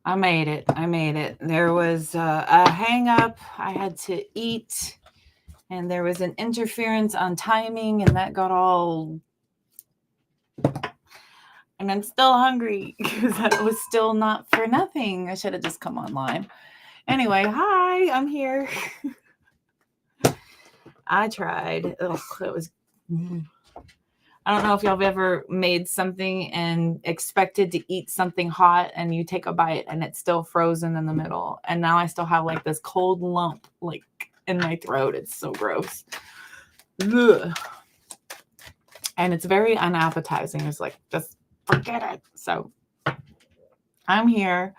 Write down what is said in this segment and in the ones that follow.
I made it. I made it. There was a hang up. I had to eat, and there was an interference on timing, and that got all. And I'm still hungry because that was still not for nothing. I should have just come online. Anyway, hi, I'm here. I tried. Ugh, it was. I don't know if y'all have ever made something and expected to eat something hot and you take a bite and it's still frozen in the middle. And now I still have like this cold lump like in my throat. It's so gross. Ugh. And it's very unappetizing. It's like, just forget it. So I'm here.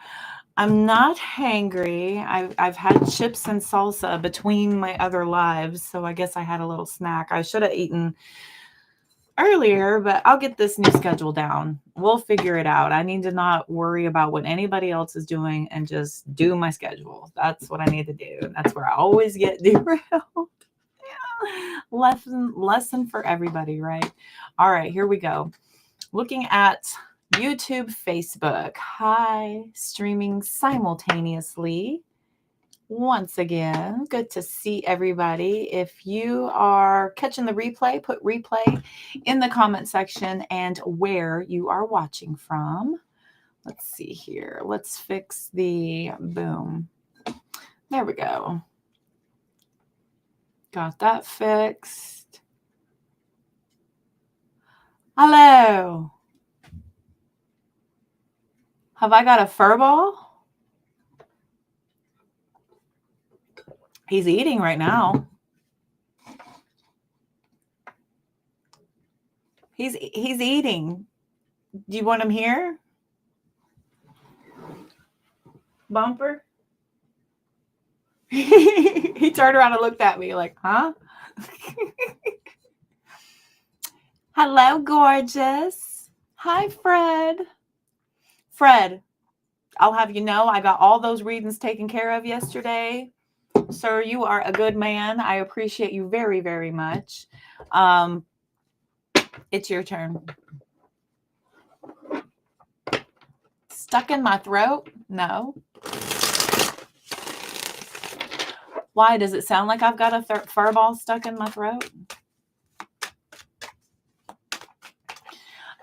I'm not hangry. I've had chips and salsa between my other lives. So I guess I had a little snack. I should have eaten earlier, but I'll get this new schedule down. We'll figure it out. I need to not worry about what anybody else is doing and just do my schedule. That's what I need to do. That's where I always get derailed. Yeah. Lesson for everybody, right? All right, here we go. Looking at YouTube, Facebook. Hi, streaming simultaneously. Once again, good to see everybody. If you are catching the replay, put replay in the comment section and where you are watching from. Let's see here. Let's fix the boom. There we go. Got that fixed. Hello. Have I got a fur ball? He's eating right now. He's eating. Do you want him here? Bumper? He turned around and looked at me like, huh? Hello, gorgeous. Hi, Fred. Fred, I'll have you know I got all those readings taken care of yesterday. Sir, you are a good man. I appreciate you very, very much. It's your turn. Stuck in my throat? No. Why? Does it sound like I've got a fur ball stuck in my throat?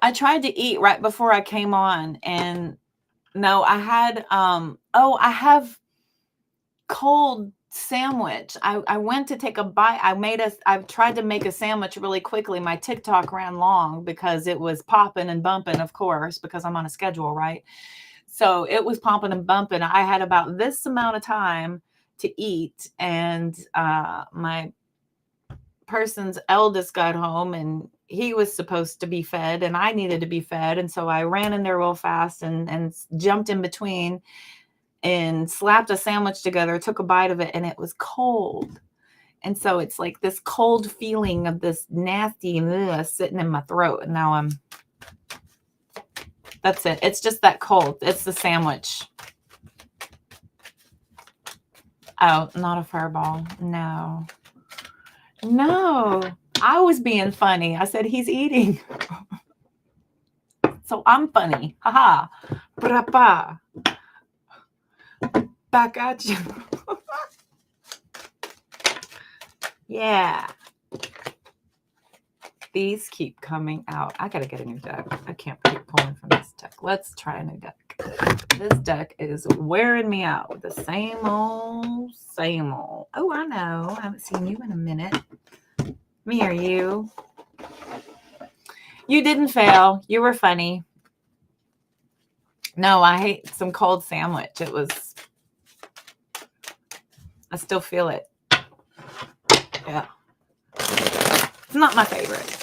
I tried to eat right before I came on, and no, I had I have cold sandwich. I went to take a bite. I tried to make a sandwich really quickly. My TikTok ran long because it was popping and bumping, of course, because I'm on a schedule, right? So it was pumping and bumping. I had about this amount of time to eat, and my person's eldest got home and he was supposed to be fed and I needed to be fed. And so I ran in there real fast and jumped in between and slapped a sandwich together, took a bite of it, and it was cold. And so it's like this cold feeling of this nasty sitting in my throat. And now that's it. It's just that cold. It's the sandwich. Oh, not a fireball. No. No. I was being funny. I said he's eating. So I'm funny. Haha. Brapa. Back at you. Yeah. These keep coming out. I gotta get a new deck. I can't keep pulling from this deck. Let's try a new deck. This deck is wearing me out with the same old, same old. Oh, I know. I haven't seen you in a minute. Me or you? You didn't fail. You were funny. No, I hate some cold sandwich. It was. I still feel it. Yeah. It's not my favorite.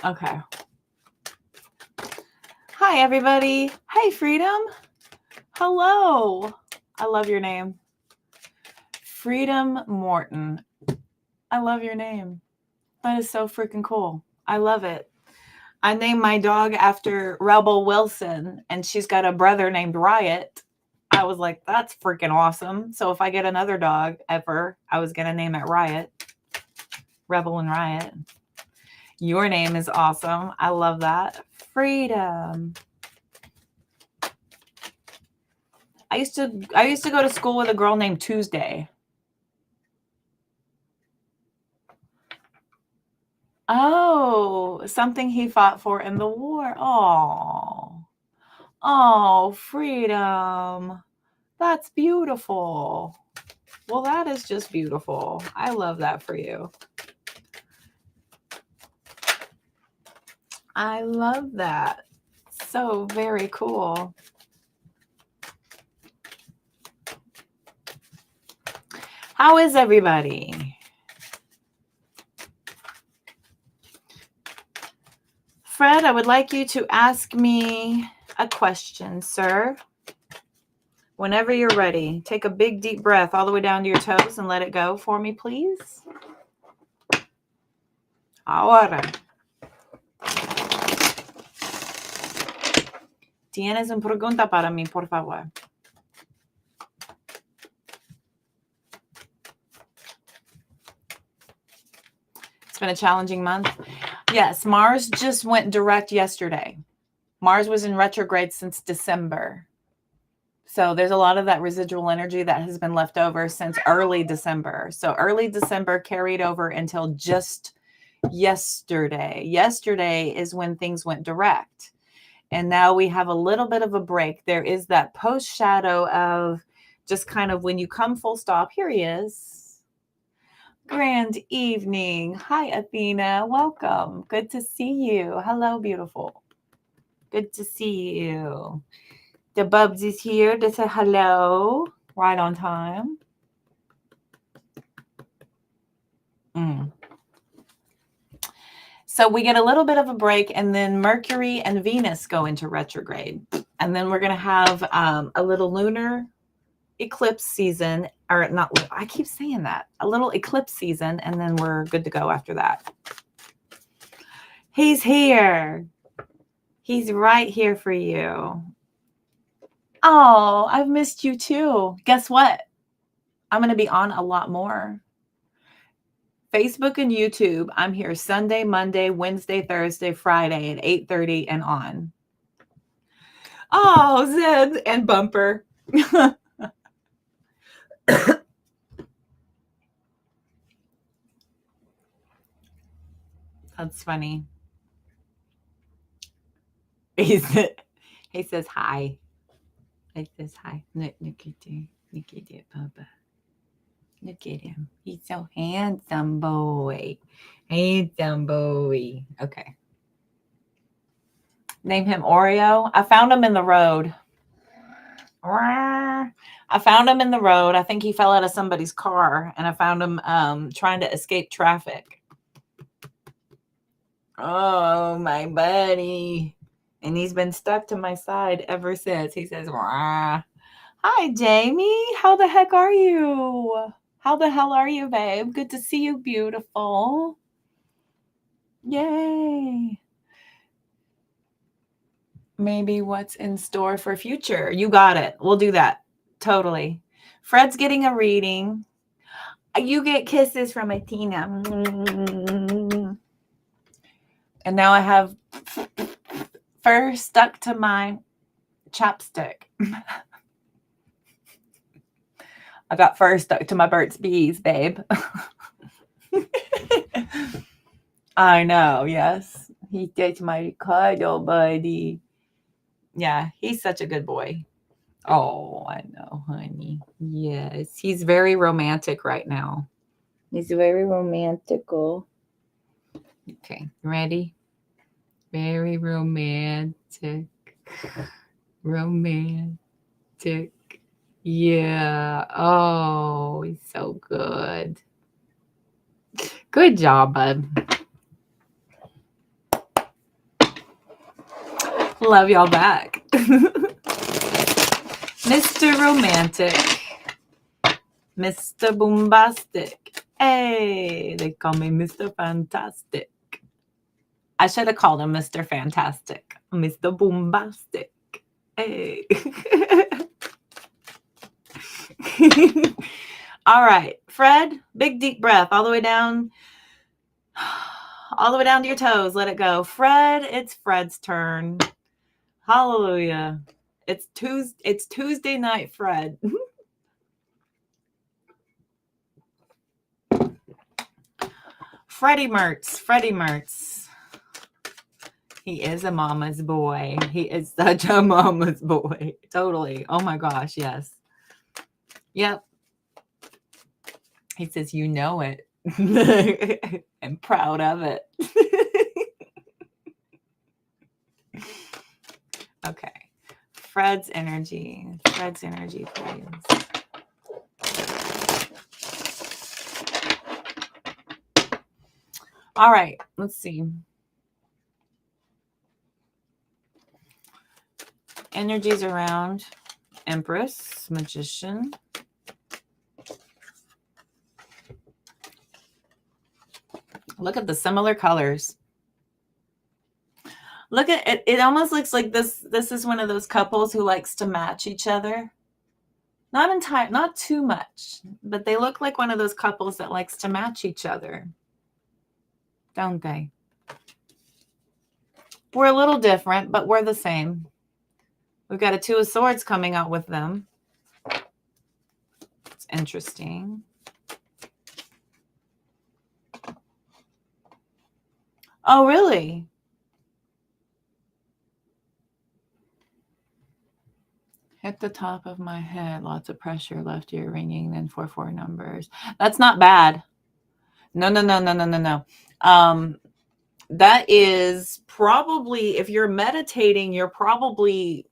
Okay. Hi, everybody. Hey, Freedom. Hello. I love your name. Freedom Morton. I love your name. That is so freaking cool. I love it. I named my dog after Rebel Wilson, and she's got a brother named Riot. I was like, that's freaking awesome. So if I get another dog ever, I was going to name it Riot. Rebel and Riot. Your name is awesome. I love that. Freedom. used to go to school with a girl named Tuesday. Oh, something he fought for in the war. Oh, freedom. That's beautiful. Well, that is just beautiful. I love that for you. I love that. So very cool. How is everybody? Fred, I would like you to ask me a question, sir. Whenever you're ready, take a big deep breath all the way down to your toes and let it go for me, please. Ahora. ¿Tienes una pregunta para mí, por favor? It's been a challenging month. Yes, Mars just went direct yesterday. Mars was in retrograde since December. So there's a lot of that residual energy that has been left over since early December. So early December carried over until just yesterday. Yesterday is when things went direct. And now we have a little bit of a break. There is that post shadow of just kind of when you come full stop. Here he is. Grand evening. Hi, Athena. Welcome. Good to see you. Hello, beautiful. Good to see you. The Bubs is here to say hello. Right on time. So we get a little bit of a break, and then Mercury and Venus go into retrograde. And then we're going to have a little lunar eclipse season, or not, I keep saying that, a little eclipse season, and then we're good to go after that. He's here. He's right here for you. Oh, I've missed you too. Guess what? I'm going to be on a lot more. Facebook and YouTube, I'm here Sunday, Monday, Wednesday, Thursday, Friday at 8:30 and on. Oh, Zed and Bumper. That's funny. He says hi. He says hi. Look at Papa. Look at him. He's so handsome boy. Handsome boy. Okay. Name him Oreo. I found him in the road. I found him in the road. I think he fell out of somebody's car, and I found him trying to escape traffic. Oh, my buddy. And he's been stuck to my side ever since. He says, "Wah." Hi, Jamie. How the heck are you? How the hell are you, babe? Good to see you, beautiful. Yay. Maybe what's in store for future. You got it. We'll do that. Totally. Fred's getting a reading. You get kisses from Athena. And now I have fur stuck to my chapstick. I got fur stuck to my Burt's Bees, babe. I know, yes. He takes my cuddle, buddy. Yeah, he's such a good boy. Oh, I know, honey. Yes, he's very romantic right now. He's very romantical. Okay, ready? Very romantic. Romantic. Yeah. Oh, he's so good. Good job, bud. Love y'all back. Mr. Romantic. Mr. Boombastic. Hey, they call me Mr. Fantastic. I should have called him Mr. Fantastic. Mr. Boombastic. Hey. All right, Fred, big deep breath all the way down. All the way down to your toes. Let it go. Fred, it's Fred's turn. Hallelujah. It's Tuesday night, Fred. Freddie Mertz. He is a mama's boy. He is such a mama's boy. Totally. Oh my gosh, yes. Yep. He says, you know it. I'm proud of it. Okay. Fred's energy, please. All right, let's see. Energies around Empress, Magician. Look at the similar colors. Look at it. It almost looks like this is one of those couples who likes to match each other. Not too much, but they look like one of those couples that likes to match each other. Don't they? We're a little different, but we're the same. We've got a Two of Swords coming out with them. It's interesting. Oh, really? Hit the top of my head. Lots of pressure, left ear ringing, then 4 numbers. That's not bad. No. That is probably, if you're meditating, you're probably.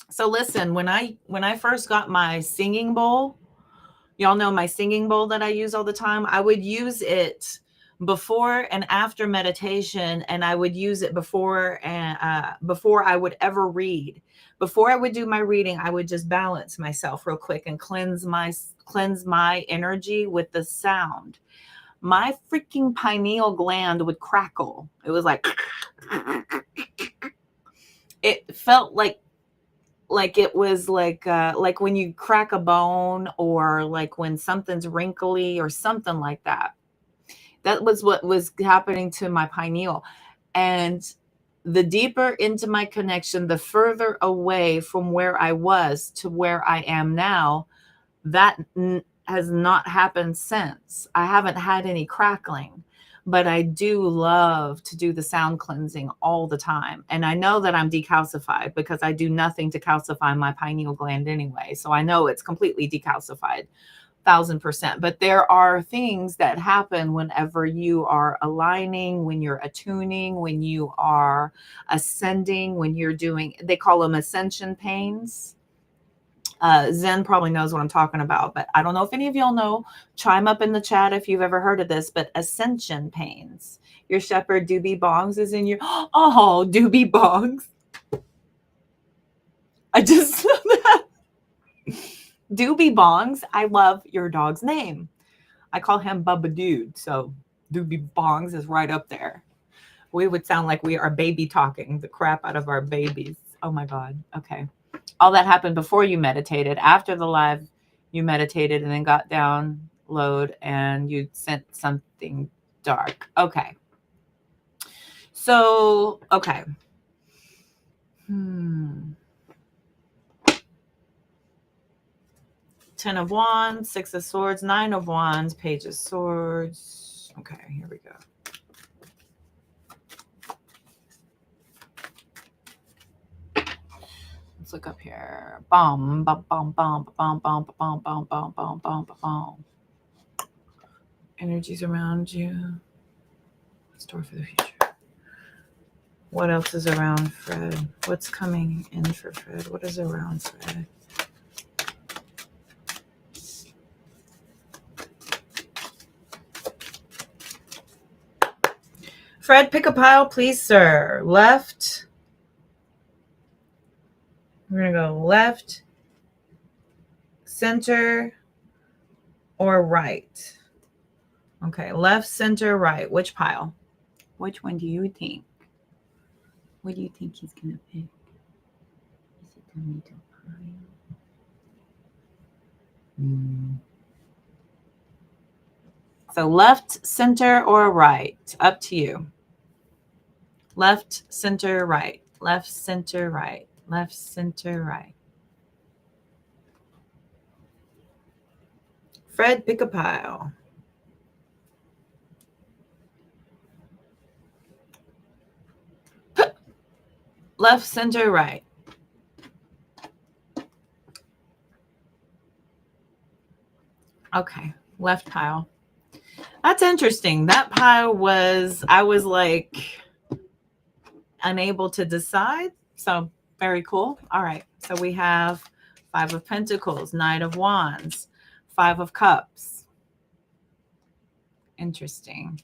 So listen, when I first got my singing bowl, y'all know my singing bowl that I use all the time. I would use it before and after meditation, and I would use it before I would ever read. Before I would do my reading, I would just balance myself real quick and cleanse my energy with the sound. My freaking pineal gland would crackle. It was like, it felt like it was like when you crack a bone, or like when something's wrinkly or something like that. That was what was happening to my pineal. And the deeper into my connection, the further away from where I was to where I am now, that has not happened since. I haven't had any crackling, but I do love to do the sound cleansing all the time. And I know that I'm decalcified because I do nothing to calcify my pineal gland anyway. So I know it's completely decalcified, 1000%. But there are things that happen whenever you are aligning, when you're attuning, when you are ascending, when you're doing, they call them ascension pains. Zen probably knows what I'm talking about, but I don't know if any of y'all know. Chime up in the chat if you've ever heard of this, but ascension pains. Your shepherd Doobie Bongs is in your, oh, Doobie Bongs. I just know that. Doobie Bongs, I love your dog's name. I call him Bubba Dude, so Doobie Bongs is right up there. We would sound like we are baby talking the crap out of our babies. Oh my God. Okay. All that happened before you meditated. After the live, you meditated and then got down, load, and you sent something dark. Okay. So, okay. 10 of Wands, 6 of Swords, 9 of Wands, Page of Swords. Okay, here we go. Let's look up here. Bum, bum, bum, bum, bum, bum, bum, bum, bum, bum, bum, bum. Energies around you. Store for the future. What else is around Fred? What's coming in for Fred? What is around Fred? Fred, pick a pile, please, sir. Left. We're going to go left, center, or right. Okay, left, center, right. Which pile? Which one do you think? What do you think he's going to pick? Is it the middle pile? So left, center, or right? Up to you. Left, center, right. Left, center, right. Left, center, right. Fred, pick a pile. Left, center, right. Okay, left pile. That's interesting. That pile was, I was like unable to decide. So very cool. All right. So we have Five of Pentacles, Knight of Wands, Five of Cups. Interesting.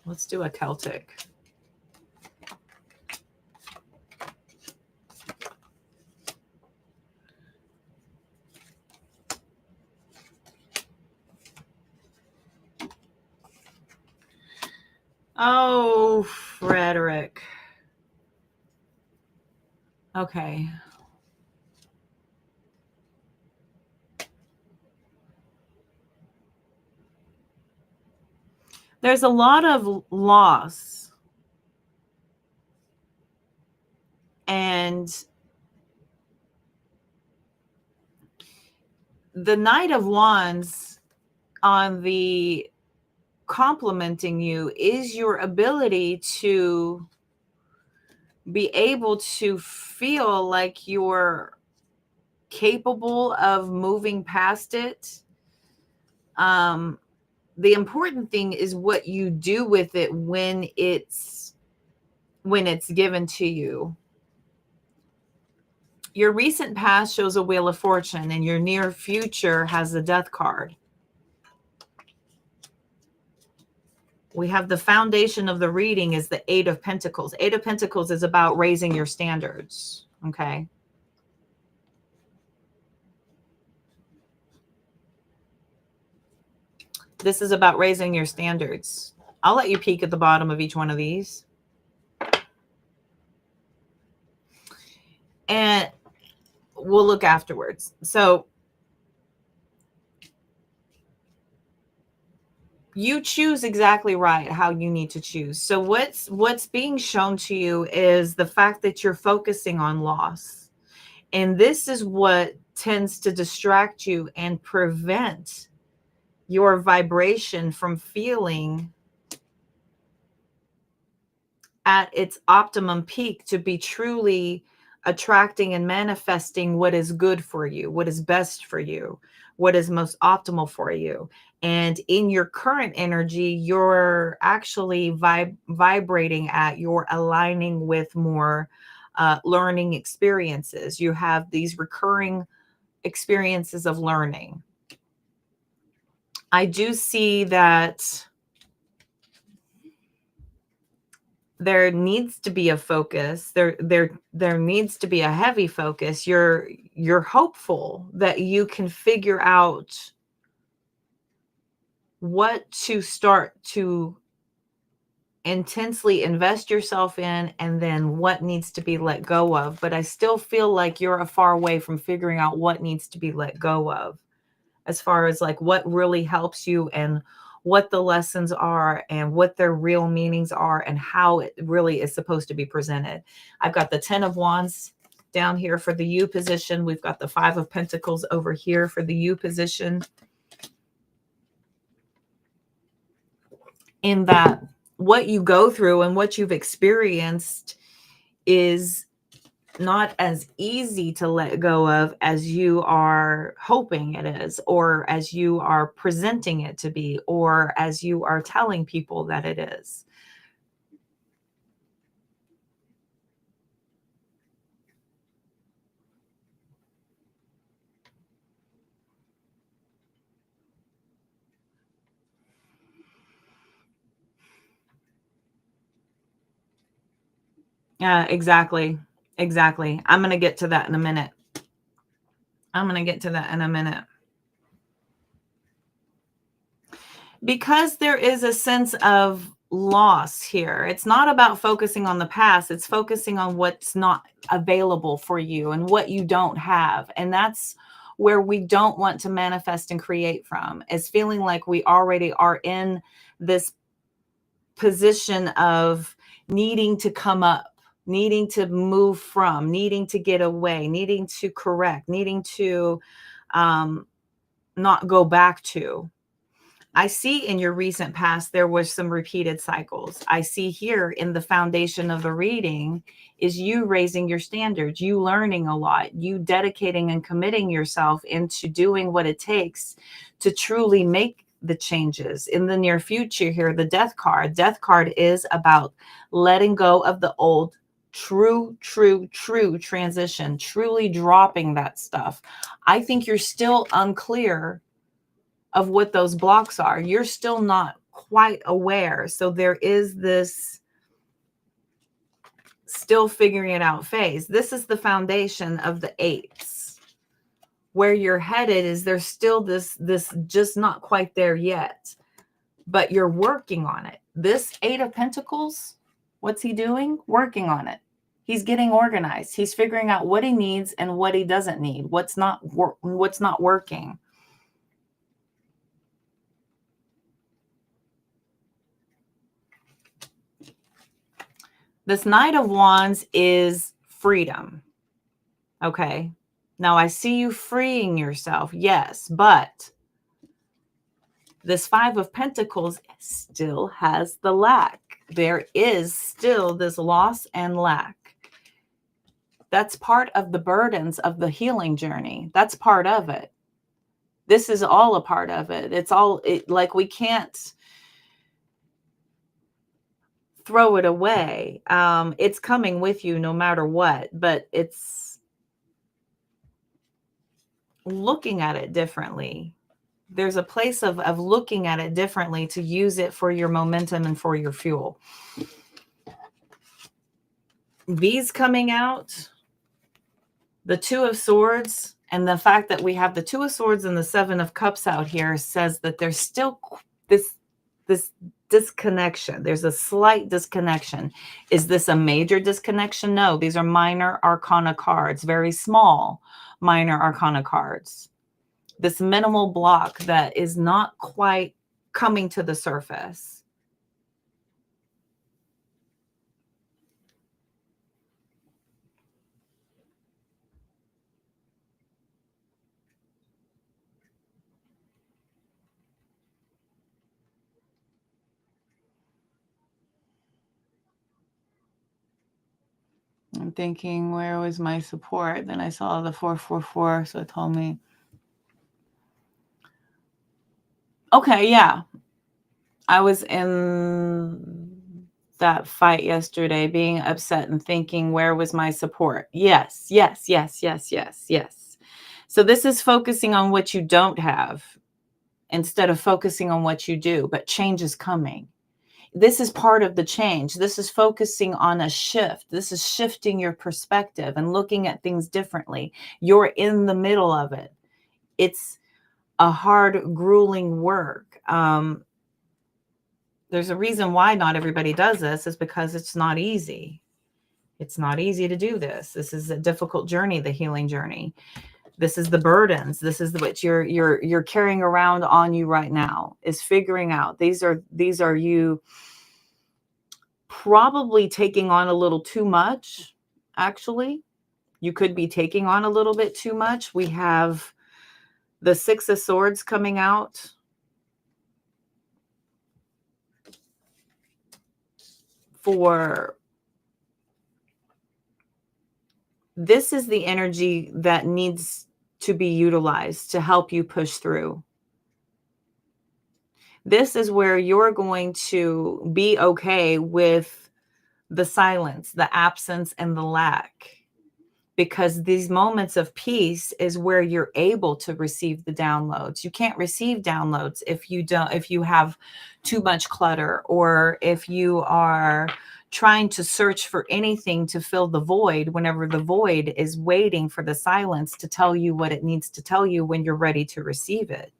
Let's do a Celtic. Oh, Frederick. Okay. There's a lot of loss. And the Knight of Wands on the complementing you is your ability to be able to feel like you're capable of moving past it. The important thing is what you do with it when it's given to you. Your recent past shows a Wheel of Fortune, and your near future has the Death card. We have the foundation of the reading is the Eight of Pentacles. Eight of Pentacles is about raising your standards. Okay. This is about raising your standards. I'll let you peek at the bottom of each one of these. And we'll look afterwards. So you choose exactly right how you need to choose. So what's being shown to you is the fact that you're focusing on loss. And this is what tends to distract you and prevent your vibration from feeling at its optimum peak to be truly attracting and manifesting what is good for you, what is best for you, what is most optimal for you. And in your current energy, you're actually vibrating at, you're aligning with more learning experiences. You have these recurring experiences of learning. I do see that there needs to be a focus. There needs to be a heavy focus. You're hopeful that you can figure out what to start to intensely invest yourself in, and then what needs to be let go of. But I still feel like you're a far away from figuring out what needs to be let go of, as far as like what really helps you and what the lessons are and what their real meanings are and how it really is supposed to be presented. I've got the 10 of Wands down here for the you position. We've got the 5 of Pentacles over here for the you position. In that what you go through and what you've experienced is not as easy to let go of as you are hoping it is, or as you are presenting it to be, or as you are telling people that it is. Yeah, exactly. Exactly. I'm going to get to that in a minute. Because there is a sense of loss here. It's not about focusing on the past. It's focusing on what's not available for you and what you don't have. And that's where we don't want to manifest and create from, is feeling like we already are in this position of needing to come up, needing to move from, needing to get away, needing to correct, needing to not go back to. I see in your recent past, there was some repeated cycles. I see here in the foundation of the reading is you raising your standards, you learning a lot, you dedicating and committing yourself into doing what it takes to truly make the changes in the near future. Here, the death card is about letting go of the old, true transition, truly dropping that stuff. I think you're still unclear of what those blocks are. You're still not quite aware. So there is this still figuring it out phase. This is the foundation of the eights. Where you're headed is there's still this just not quite there yet, but you're working on it. This Eight of Pentacles, what's he doing? Working on it. He's getting organized. He's figuring out what he needs and what he doesn't need, what's not working. This Knight of Wands is freedom. Okay. Now I see you freeing yourself. Yes, but this Five of Pentacles still has the lack. There is still this loss and lack. That's part of the burdens of the healing journey. That's part of it. This is all a part of it. It's all like we can't throw it away. It's coming with you no matter what, but it's looking at it differently. There's a place of looking at it differently to use it for your momentum and for your fuel. These coming out, the Two of Swords, and the fact that we have the Two of Swords and the Seven of Cups out here says that there's still this disconnection. There's a slight disconnection. Is this a major disconnection? No, these are minor arcana cards, very small minor arcana cards. This minimal block that is not quite coming to the surface. I'm thinking, where was my support? Then I saw the 444, so it told me. Okay, yeah. I was in that fight yesterday, being upset and thinking, where was my support? Yes. So this is focusing on what you don't have instead of focusing on what you do, but change is coming. This is part of the change. This is focusing on a shift. This is shifting your perspective and looking at things differently. You're in the middle of it. It's a hard, grueling work. There's a reason why not everybody does this, is because it's not easy. It's not easy to do this. This is a difficult journey, the healing journey. This is the burdens. This is what you're carrying around on you right now, is figuring out. These are you probably taking on a little too much. Actually, you could be taking on a little bit too much. We have the Six of Swords coming out. For this is the energy that needs to be utilized to help you push through. This is where you're going to be okay with the silence, the absence, and the lack. Because these moments of peace is where you're able to receive the downloads. You can't receive downloads if you have too much clutter, or if you are trying to search for anything to fill the void, whenever the void is waiting for the silence to tell you what it needs to tell you when you're ready to receive it.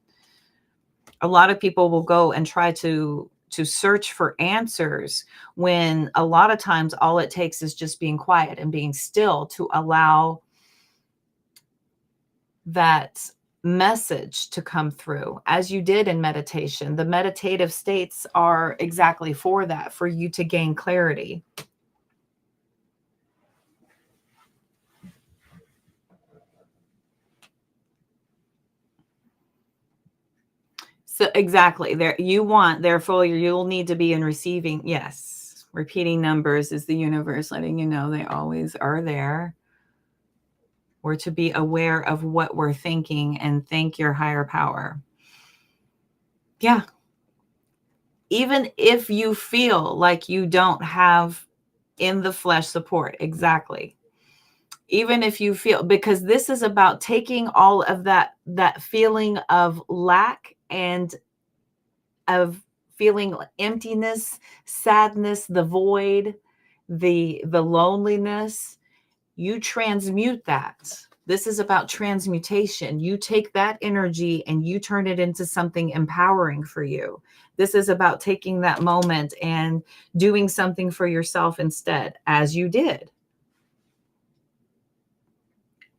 A lot of people will go and try to search for answers, when a lot of times all it takes is just being quiet and being still to allow that message to come through, as you did in meditation. The meditative states are exactly for that, for you to gain clarity. So exactly, there you want, therefore you'll need to be in receiving. Yes, repeating numbers is the universe letting you know they always are there. We're to be aware of what we're thinking and thank your higher power. Yeah. Even if you feel like you don't have in the flesh support, exactly. Even if you feel, because this is about taking all of that feeling of lack and of feeling emptiness, sadness, the void, the loneliness, you transmute that. This is about transmutation. You take that energy and you turn it into something empowering for you. This is about taking that moment and doing something for yourself instead, as you did.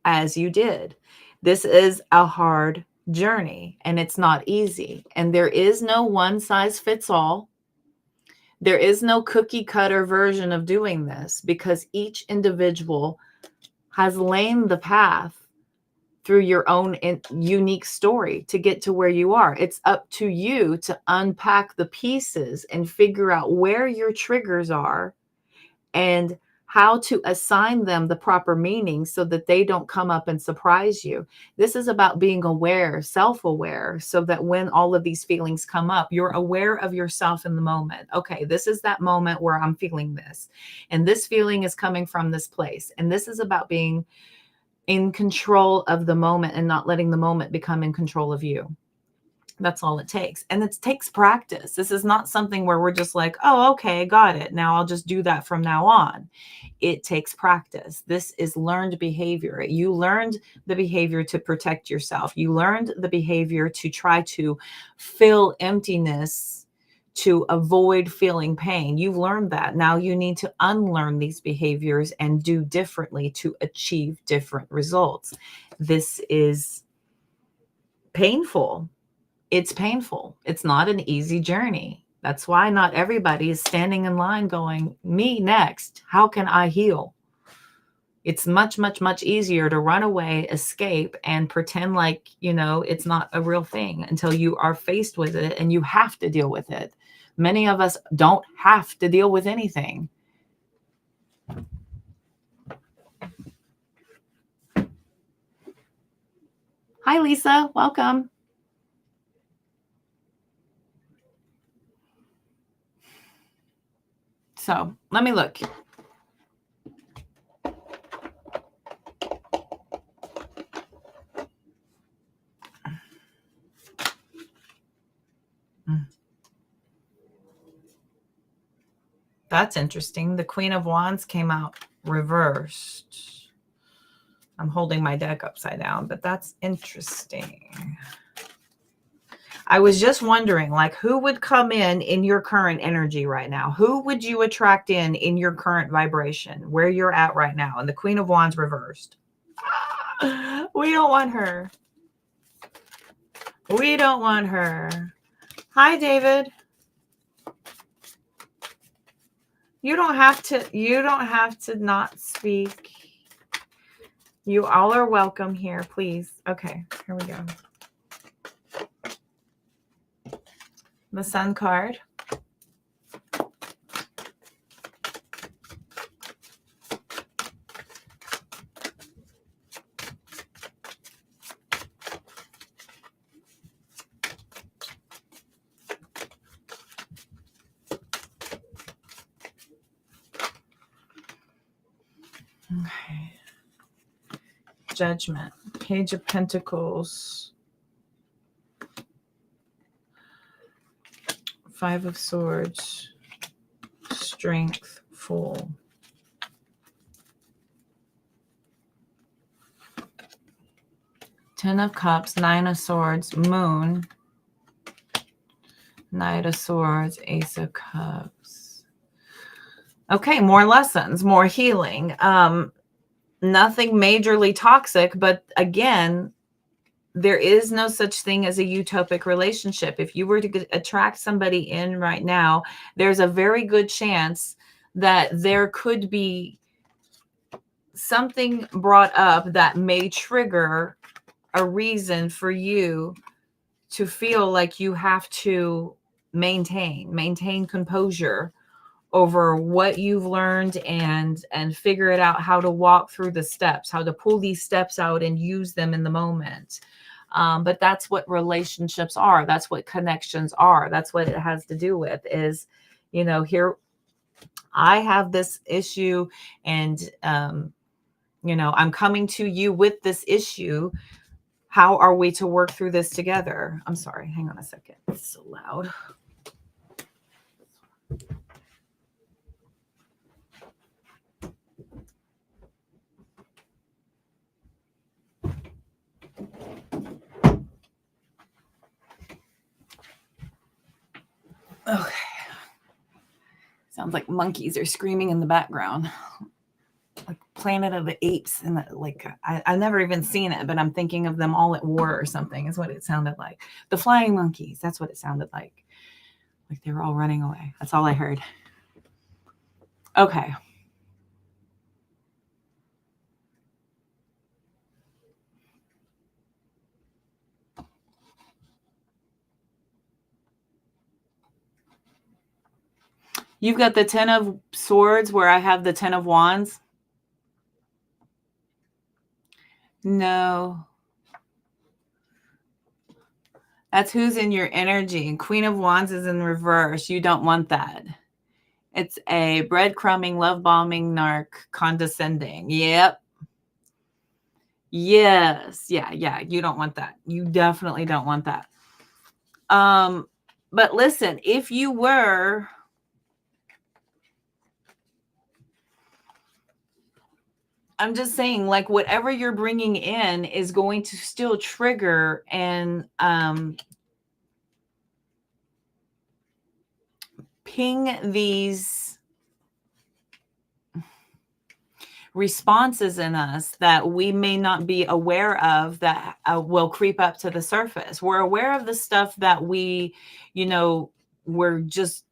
As you did. This is a hard journey and it's not easy. And there is no one size fits all. There is no cookie cutter version of doing this, because each individual has laid the path through your own unique story to get to where you are. It's up to you to unpack the pieces and figure out where your triggers are and how to assign them the proper meaning so that they don't come up and surprise you. This is about being aware, self-aware, so that when all of these feelings come up, you're aware of yourself in the moment. Okay, this is that moment where I'm feeling this, and this feeling is coming from this place. And this is about being in control of the moment and not letting the moment become in control of you. That's all it takes. And it takes practice. This is not something where we're just like, oh, okay, got it. Now I'll just do that from now on. It takes practice. This is learned behavior. You learned the behavior to protect yourself. You learned the behavior to try to fill emptiness, to avoid feeling pain. You've learned that. Now you need to unlearn these behaviors and do differently to achieve different results. This is painful. It's painful. It's not an easy journey. That's why not everybody is standing in line going, me next. How can I heal? It's much, much, much easier to run away, escape, and pretend like, it's not a real thing until you are faced with it and you have to deal with it. Many of us don't have to deal with anything. Hi, Lisa. Welcome. So let me look. That's interesting. The Queen of Wands came out reversed. I'm holding my deck upside down, but that's interesting. I was just wondering, like, who would come in your current energy right now? Who would you attract in your current vibration, where you're at right now? And the Queen of Wands reversed. We don't want her. We don't want her. Hi, David. You don't have to not speak. You all are welcome here, please. Okay, here we go. The Sun card. Okay. Judgment. Page of Pentacles. Five of Swords. Strength. Fool. Ten of Cups. Nine of Swords. Moon. Knight of Swords. Ace of Cups. Okay, more lessons, more healing. Nothing majorly toxic, but again, there is no such thing as a utopic relationship. If you were to attract somebody in right now, there's a very good chance that there could be something brought up that may trigger a reason for you to feel like you have to maintain composure over what you've learned and figure it out, how to walk through the steps, how to pull these steps out and use them in the moment. But that's what relationships are. That's what connections are. That's what it has to do with is, here I have this issue and, I'm coming to you with this issue. How are we to work through this together? I'm sorry. Hang on a second. It's so loud. Okay. Sounds like monkeys are screaming in the background. Like Planet of the Apes. And I've never even seen it, but I'm thinking of them all at war or something is what it sounded like. The flying monkeys. That's what it sounded like. Like they were all running away. That's all I heard. Okay. You've got the 10 of Swords where I have the 10 of Wands. No. That's who's in your energy. Queen of Wands is in reverse. You don't want that. It's a breadcrumbing, love bombing, narc, condescending. Yep. Yes. Yeah. You don't want that. You definitely don't want that. But listen, if you were... I'm just saying, like, whatever you're bringing in is going to still trigger and ping these responses in us that we may not be aware of that will creep up to the surface. We're aware of the stuff that we,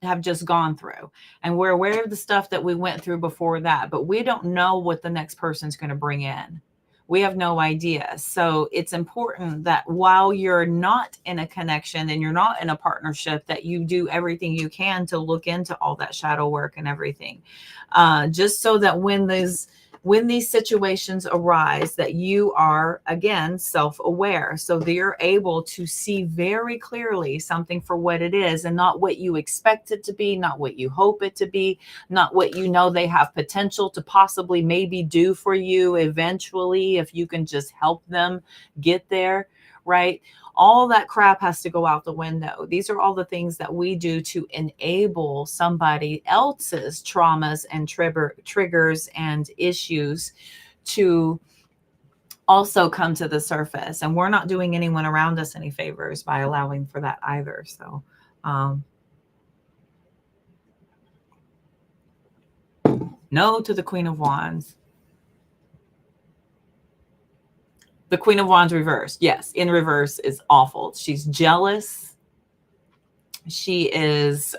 have just gone through, and we're aware of the stuff that we went through before that, but we don't know what the next person's going to bring in. We have no idea. So it's important that while you're not in a connection and you're not in a partnership, that you do everything you can to look into all that shadow work and everything, just so that when these situations arise, that you are, again, self-aware, so that you're able to see very clearly something for what it is and not what you expect it to be, not what you hope it to be, not what they have potential to possibly maybe do for you eventually if you can just help them get there, right? All that crap has to go out the window. These are all the things that we do to enable somebody else's traumas and triggers and issues to also come to the surface. And we're not doing anyone around us any favors by allowing for that either. So, no to the Queen of Wands. The Queen of Wands reversed. Yes, in reverse is awful. She's jealous. She is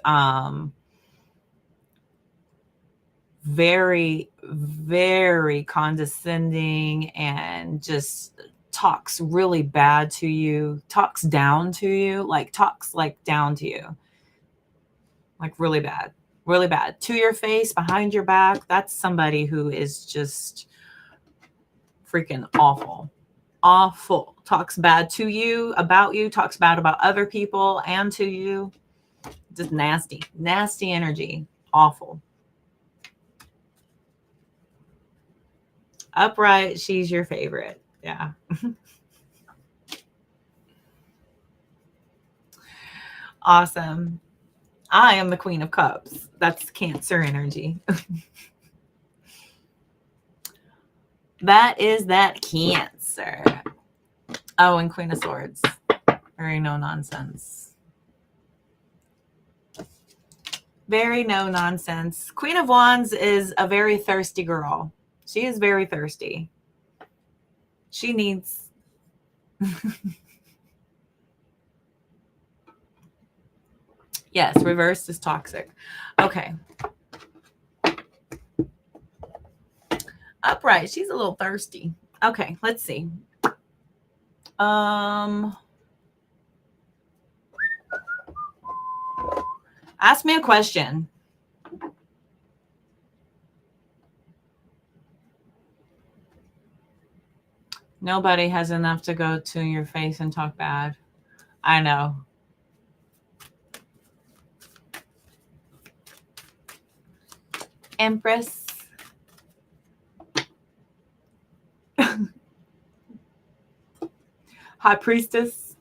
very, very condescending and just talks really bad to you, talks down to you, talks down to you, like really bad to your face, behind your back. That's somebody who is just freaking awful. Talks bad to you, about you, talks bad about other people and to you. Just nasty energy. Awful. Upright, she's your favorite. Yeah. Awesome. I am the Queen of Cups. That's Cancer energy. That is that Cancer. Oh, and Queen of Swords. Very no nonsense. Very no nonsense. Queen of Wands is a very thirsty girl. She is very thirsty. She needs Yes, reversed is toxic. Okay. Upright, she's a little thirsty. Okay, let's see. Ask me a question. Nobody has enough to go to your face and talk bad. I know. Empress. High priestess.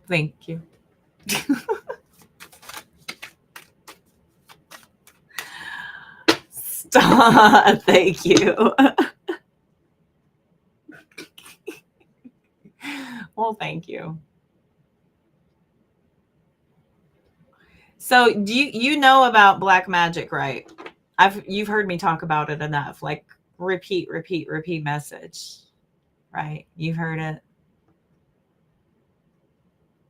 Thank you. Stop. Thank you. Well, thank you. So do you know about black magic, right? You've heard me talk about it enough. Like repeat message. Right? You've heard it.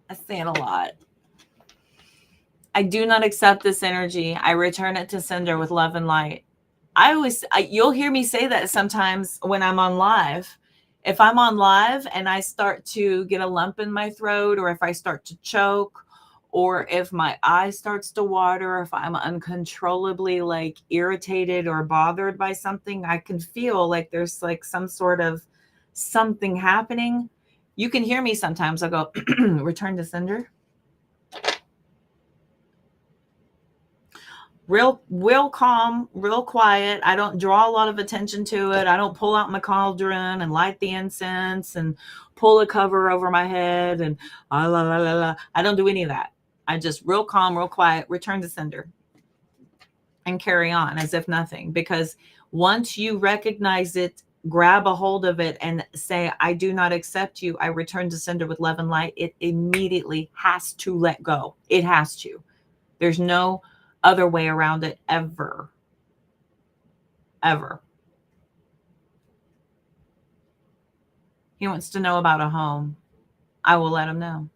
I say it a lot. I do not accept this energy. I return it to sender with love and light. You'll hear me say that sometimes when I'm on live. If I'm on live and I start to get a lump in my throat, or if I start to choke, or if my eye starts to water, if I'm uncontrollably like irritated or bothered by something, I can feel like there's like some sort of something happening. You can hear me sometimes. I'll go, return to sender. Real calm, real quiet. I don't draw a lot of attention to it. I don't pull out my cauldron and light the incense and pull a cover over my head and la la la la. I don't do any of that. I just real calm, real quiet, return to sender and carry on as if nothing. Because once you recognize it, grab a hold of it and say, I do not accept you. I return to sender with love and light. It immediately has to let go. It has to. There's no other way around it ever. He wants to know about a home. I will let him know.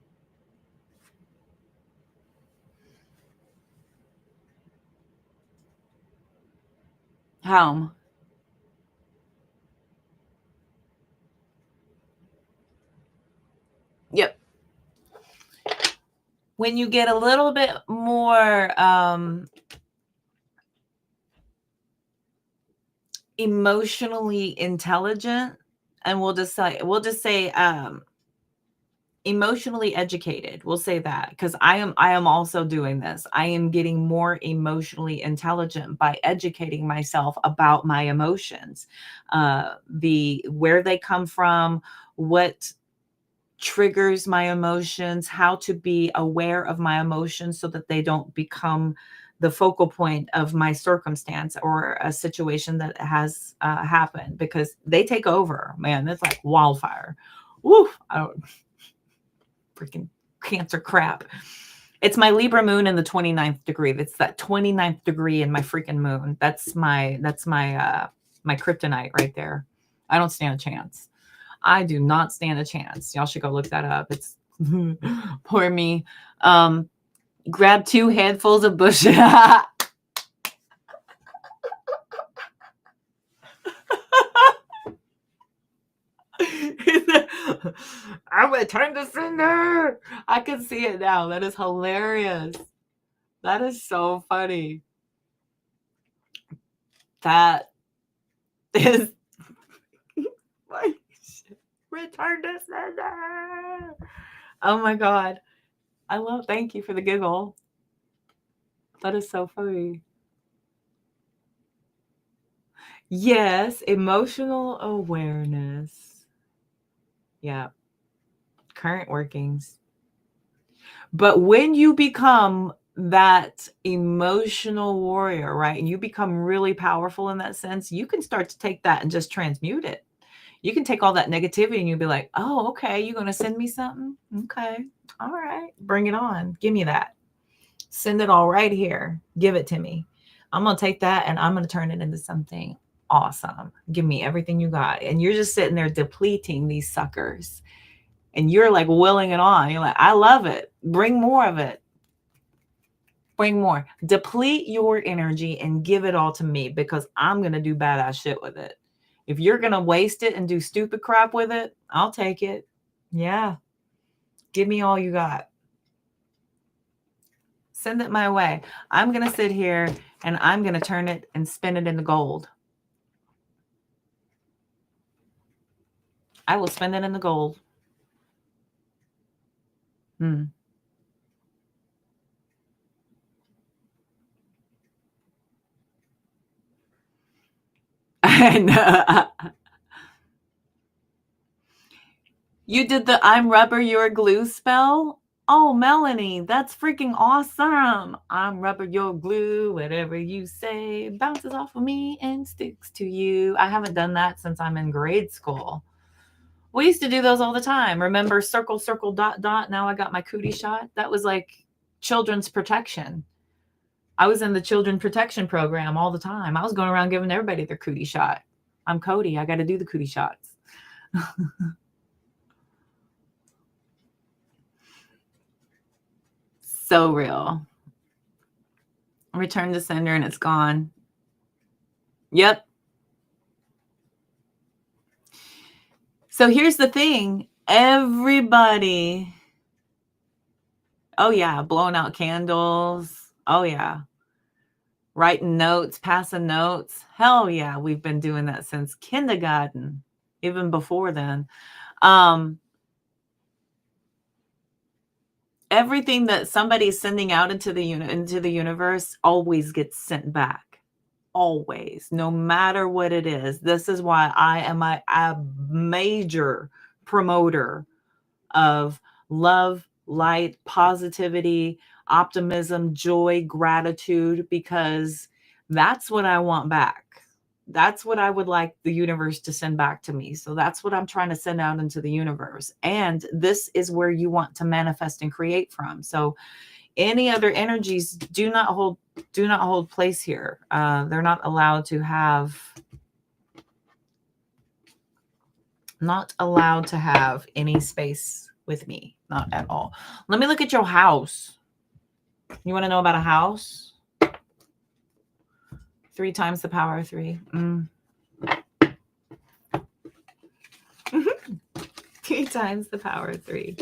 Home. Yep. When you get a little bit more emotionally intelligent, and we'll just say emotionally educated. We'll say that, because I am also doing this. I am getting more emotionally intelligent by educating myself about my emotions, where they come from, what triggers my emotions, how to be aware of my emotions so that they don't become the focal point of my circumstance or a situation that has happened, because they take over, man. It's like wildfire. Woo! I don't freaking Cancer crap. It's my Libra moon in the 29th degree. That's that 29th degree in my freaking moon. That's my my kryptonite right there. I don't stand a chance. I do not stand a chance. Y'all should go look that up. It's poor me. Grab 2 handfuls of bush. I'm gonna turn to sender. I can see it now. That is hilarious. That is so funny. That is return to sender. Oh my god. Thank you for the giggle. That is so funny. Yes, emotional awareness. Yeah. Current workings. But when you become that emotional warrior, right, and you become really powerful in that sense, you can start to take that and just transmute it. You can take all that negativity and you'll be like, oh, okay, you're going to send me something? Okay. All right. Bring it on. Give me that. Send it all right here. Give it to me. I'm going to take that and I'm going to turn it into something awesome. Give me everything you got. And you're just sitting there depleting these suckers. And you're like willing it on. You're like, I love it. Bring more of it. Bring more. Deplete your energy and give it all to me because I'm going to do badass shit with it. If you're going to waste it and do stupid crap with it, I'll take it. Yeah. Give me all you got. Send it my way. I'm going to sit here and I'm going to turn it and spin it into gold. I will spend it into gold. And you did the I'm rubber, you're glue spell? Oh, Melanie, that's freaking awesome. I'm rubber, you're glue, whatever you say bounces off of me and sticks to you. I haven't done that since I'm in grade school. We used to do those all the time. Remember circle, circle, dot, dot. Now I got my cootie shot. That was like children's protection. I was in the children protection program all the time. I was going around giving everybody their cootie shot. I'm Cody. I got to do the cootie shots. So real. Return to sender and it's gone. Yep. So here's the thing. Everybody. Oh, yeah. Blowing out candles. Oh, yeah. Writing notes, passing notes. Hell yeah. We've been doing that since kindergarten, even before then. Everything that somebody's sending out into the universe always gets sent back. Always, no matter what it is. This is why I am a major promoter of love, light, positivity, optimism, joy, gratitude, because that's what I want back. That's what I would like the universe to send back to me. So that's what I'm trying to send out into the universe. And this is where you want to manifest and create from. So any other energies do not hold place here. They're not allowed to have any space with me. Not at all. Let me look at your house. You want to know about a house? 3 times the power of 3. 3 times the power of 3.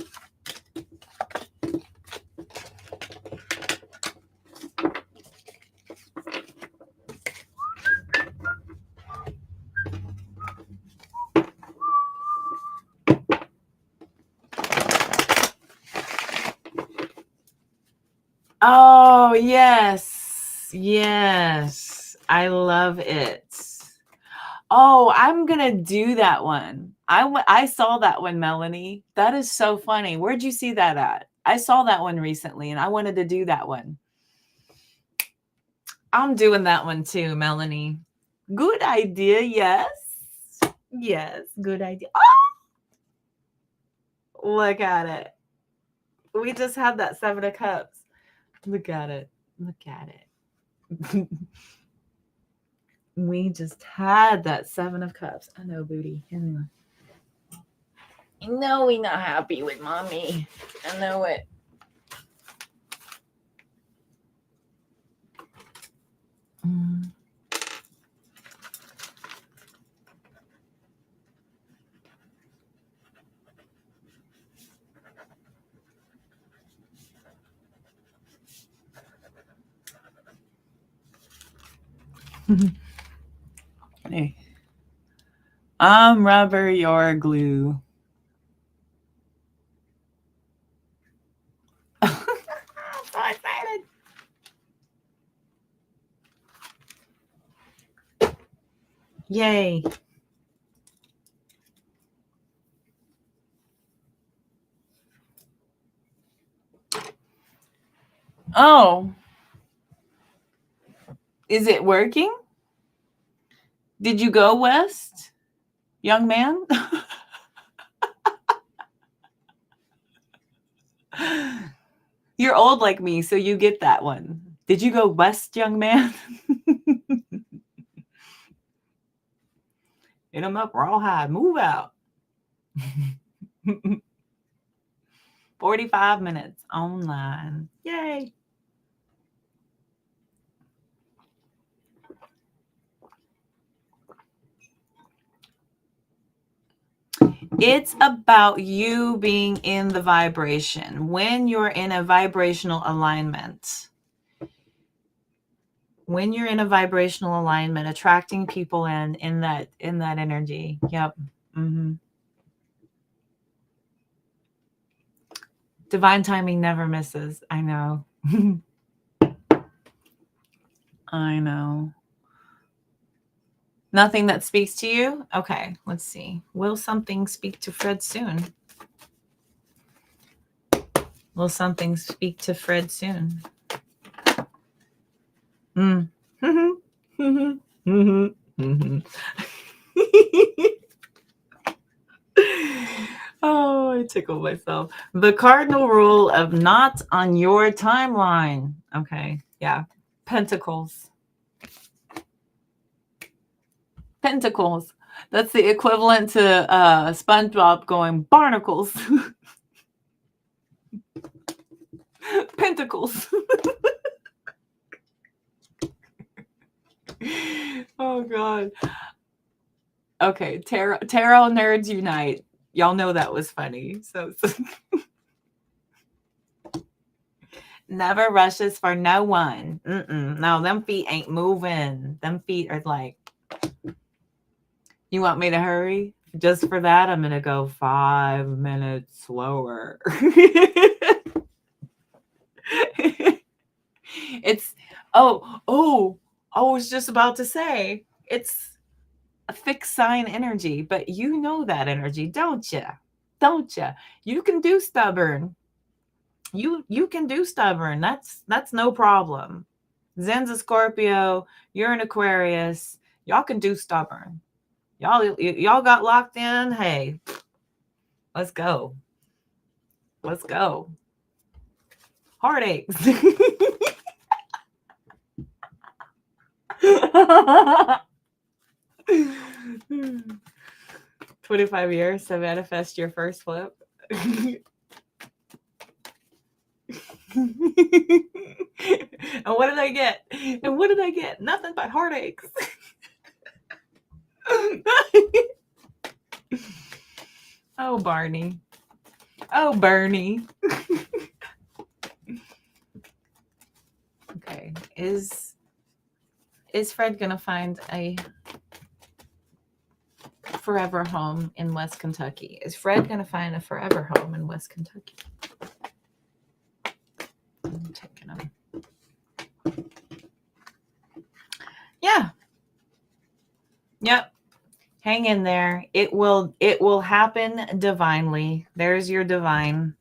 Oh, yes. Yes. I love it. Oh, I'm going to do that one. I saw that one, Melanie. That is so funny. Where'd you see that at? I saw that one recently and I wanted to do that one. I'm doing that one too, Melanie. Good idea. Yes. Yes. Good idea. Oh! Look at it. We just had that 7 of Cups. Look at it. Look at it. We just had that 7 of Cups. I know, booty. Anyway. You know we not happy with mommy. I know it. Hey. I'm rubber, you're glue. So excited. Yay. Oh. Is it working? Did you go west, young man? You're old like me, so you get that one. Did you go west, young man? Hit them up rawhide. Move out. 45 minutes online. Yay. It's about you being in the vibration. When you're in a vibrational alignment, attracting people in that energy. Yep. Mm-hmm. Divine timing never misses. I know. I know. Nothing that speaks to you? Okay, let's see. Will something speak to Fred soon? Will something speak to Fred soon? Mm. Oh, I tickle myself. The cardinal rule of not on your timeline. Okay, yeah. Pentacles. Pentacles. That's the equivalent to SpongeBob going barnacles. Pentacles. Oh God. Okay, tarot nerds unite. Y'all know that was funny. So never rushes for no one. No, them feet ain't moving. Them feet are like, you want me to hurry? Just for that, I'm gonna go 5 minutes slower. It's I was just about to say it's a fixed sign energy, but you know that energy, don't you? Don't you? You can do stubborn. You can do stubborn. That's no problem. Zen's a Scorpio, you're an Aquarius. Y'all can do stubborn. Y'all got locked in. Hey, let's go. Let's go. Heartaches. 25 years to manifest your first flip. And what did I get? Nothing but heartaches. Oh, Barney. Oh, Bernie. Okay. Is Fred gonna find a forever home in West Kentucky? Is Fred gonna find a forever home in West Kentucky? I'm taking him. Yeah. Yep. Hang in there. It will happen divinely. There's your divine.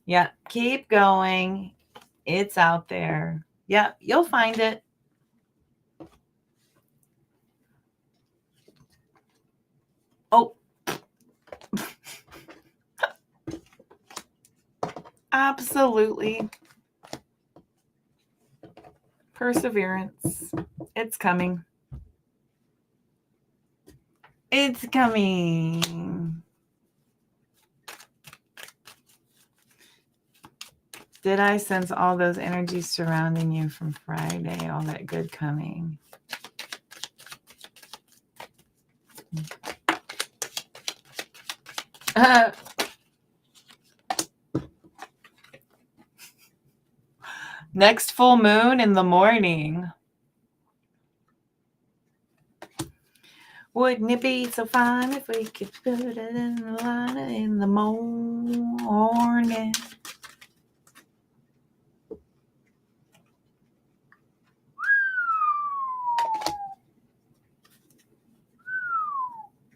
Yeah. Keep going. It's out there. Yeah, you'll find it. Oh. Absolutely. Perseverance. It's coming. It's coming. Did I sense all those energies surrounding you from Friday? All that good coming. Next full moon in the morning. Wouldn't it be so fine if we could put it in the line in the morning?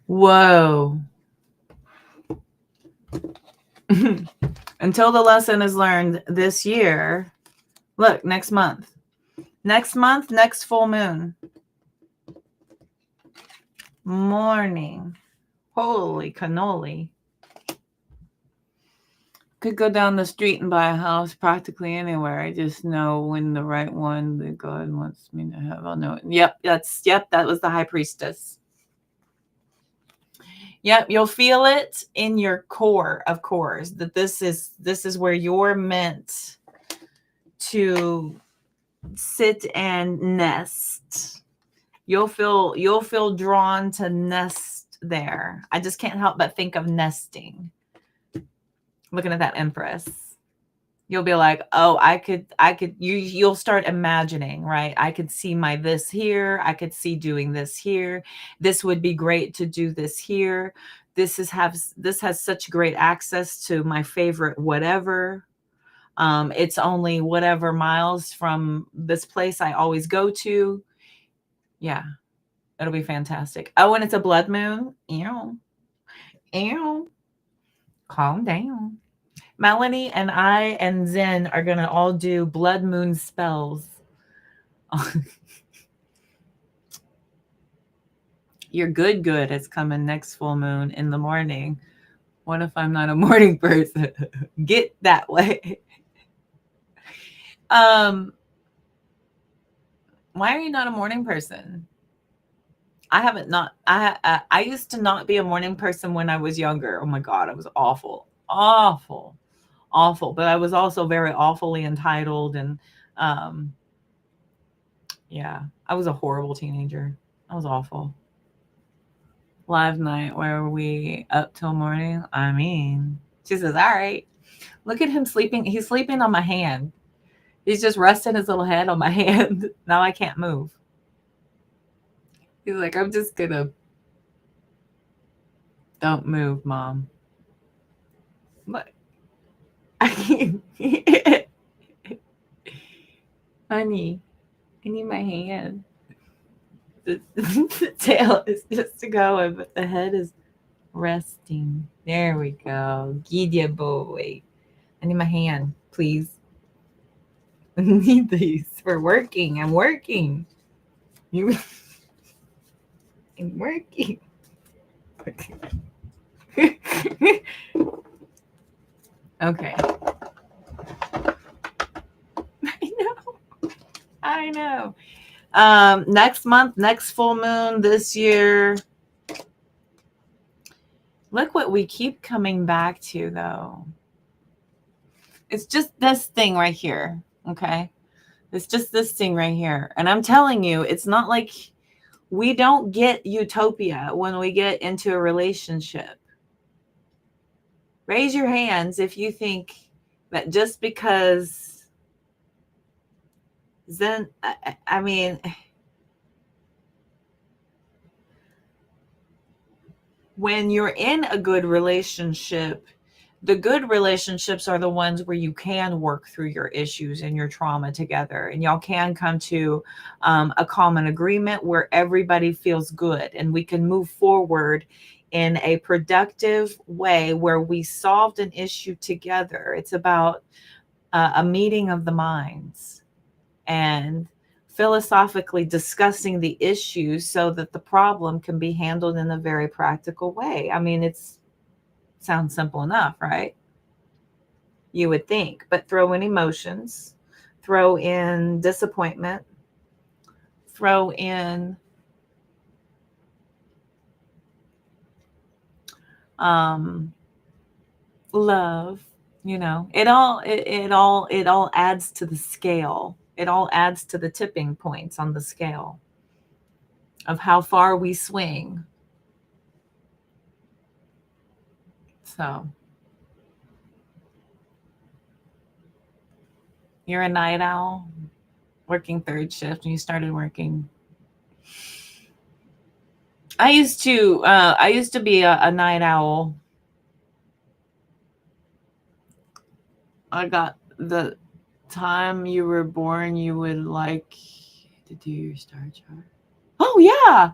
Whoa. Until the lesson is learned this year. Look, next month. Next full moon. Morning. Holy cannoli. Could go down the street and buy a house practically anywhere. I just know when the right one that God wants me to have. I'll know it. Yep, that was the high priestess. Yep, you'll feel it in your core, of course, that this is where you're meant to sit and nest. You'll feel drawn to nest there. I just can't help but think of nesting. Looking at that Empress. You'll be like, oh, you'll start imagining, right? I could see my this here. I could see doing this here. This would be great to do this here. This has such great access to my favorite whatever. It's only whatever miles from this place I always go to. Yeah, it'll be fantastic. Oh, and it's a blood moon. Ew. Calm down. Melanie and I and Zen are going to all do blood moon spells. Your good is coming next full moon in the morning. What if I'm not a morning person? Get that way. Why are you not a morning person? I used to not be a morning person when I was younger. Oh my God, I was awful. But I was also very awfully entitled. And yeah, I was a horrible teenager. I was awful. Live night where we up till morning. I mean, she says, all right, look at him sleeping. He's sleeping on my hand. He's just resting his little head on my hand. Now I can't move. He's like, I'm just gonna. Don't move, Mom. What? Honey, I need my hand. The tail is just going, but the head is resting. There we go. Gidya boy. I need my hand, please. I need these for working. I'm working. I'm working. Okay. I know. Next month, next full moon this year. Look what we keep coming back to, though. It's just this thing right here. Okay. It's just this thing right here. And I'm telling you, it's not like we don't get utopia when we get into a relationship. Raise your hands if you think that just because Zen, I mean, when you're in a good relationship, the good relationships are the ones where you can work through your issues and your trauma together, and y'all can come to a common agreement where everybody feels good and we can move forward in a productive way where we solved an issue together. It's about a meeting of the minds and philosophically discussing the issues so that the problem can be handled in a very practical way. I mean, sounds simple enough, right? You would think, but throw in emotions, throw in disappointment, throw in love, it all adds to the scale. It all adds to the tipping points on the scale of how far we swing. So you're a night owl working third shift and you started working. I used to be a night owl. I got the time you were born, you would like to do your star chart. Oh yeah.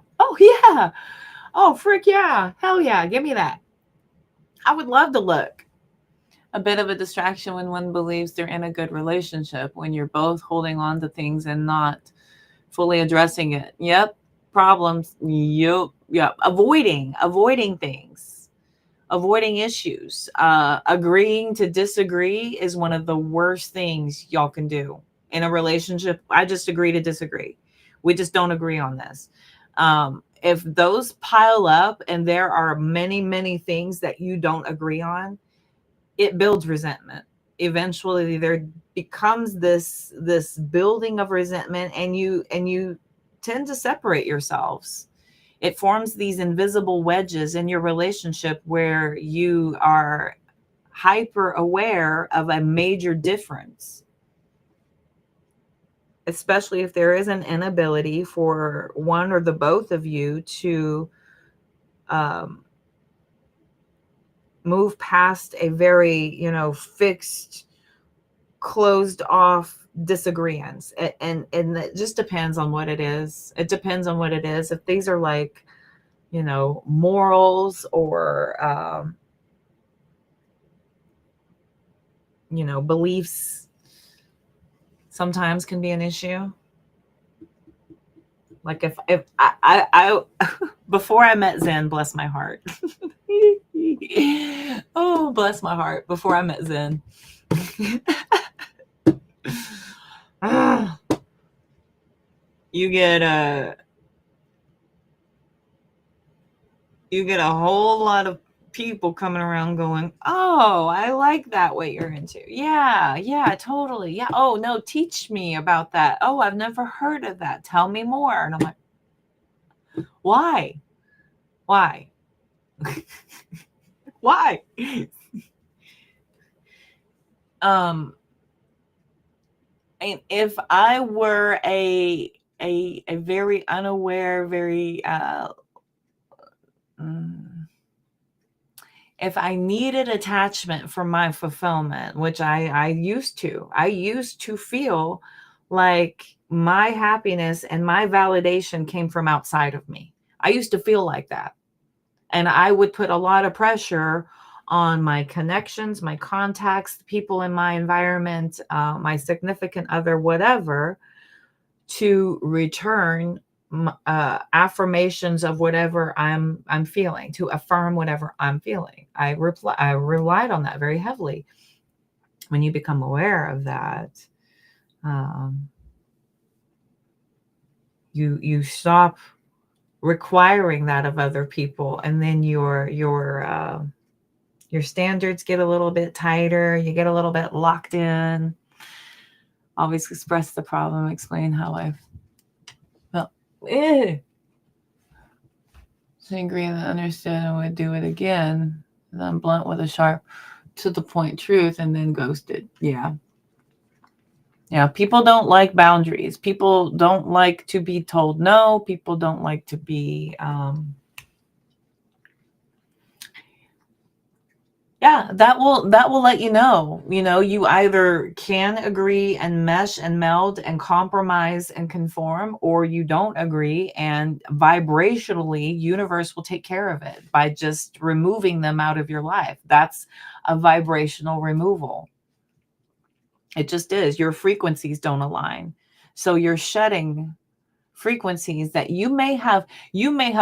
Oh frick yeah. Hell yeah. Give me that. I would love to look. A bit of a distraction when one believes they're in a good relationship, when you're both holding on to things and not fully addressing it. Yep. Problems. Yep. Avoiding things. avoiding issues. Agreeing to disagree is one of the worst things y'all can do in a relationship. I just agree to disagree. We just don't agree on this. If those pile up and there are many, many things that you don't agree on, it builds resentment. Eventually there becomes this building of resentment, and you tend to separate yourselves. It forms these invisible wedges in your relationship where you are hyper aware of a major difference, especially if there is an inability for one or the both of you to move past a very, fixed, closed off disagreements. And it just depends on what it is. It depends on what it is. If these are like, morals or, beliefs, sometimes can be an issue. Like if I before I met Zen, bless my heart. Oh, bless my heart. Before I met Zen. You get a whole lot of people coming around going, oh, I like that, what you're into. Yeah, totally. Yeah. Oh, no, teach me about that. Oh, I've never heard of that. Tell me more. And I'm like, why? Why? Why? And if I were a very unaware, very if I needed attachment for my fulfillment, which I used to feel like my happiness and my validation came from outside of me. I used to feel like that. And I would put a lot of pressure on my connections, my contacts, the people in my environment, my significant other, whatever, to return affirmations of whatever I'm feeling, to affirm whatever I'm feeling. I relied on that very heavily. When you become aware of that, you stop requiring that of other people, and then your standards get a little bit tighter. You get a little bit locked in. Always express the problem, explain how I felt. Angry and understood, and would do it again. Then blunt with a sharp, to the point truth, and then ghosted. Yeah. People don't like boundaries. People don't like to be told no. People don't like to be that will let you know. You either can agree and mesh and meld and compromise and conform, or you don't agree, and vibrationally universe will take care of it by just removing them out of your life. That's a vibrational removal. It just is. Your frequencies don't align, so you're shedding frequencies that you may have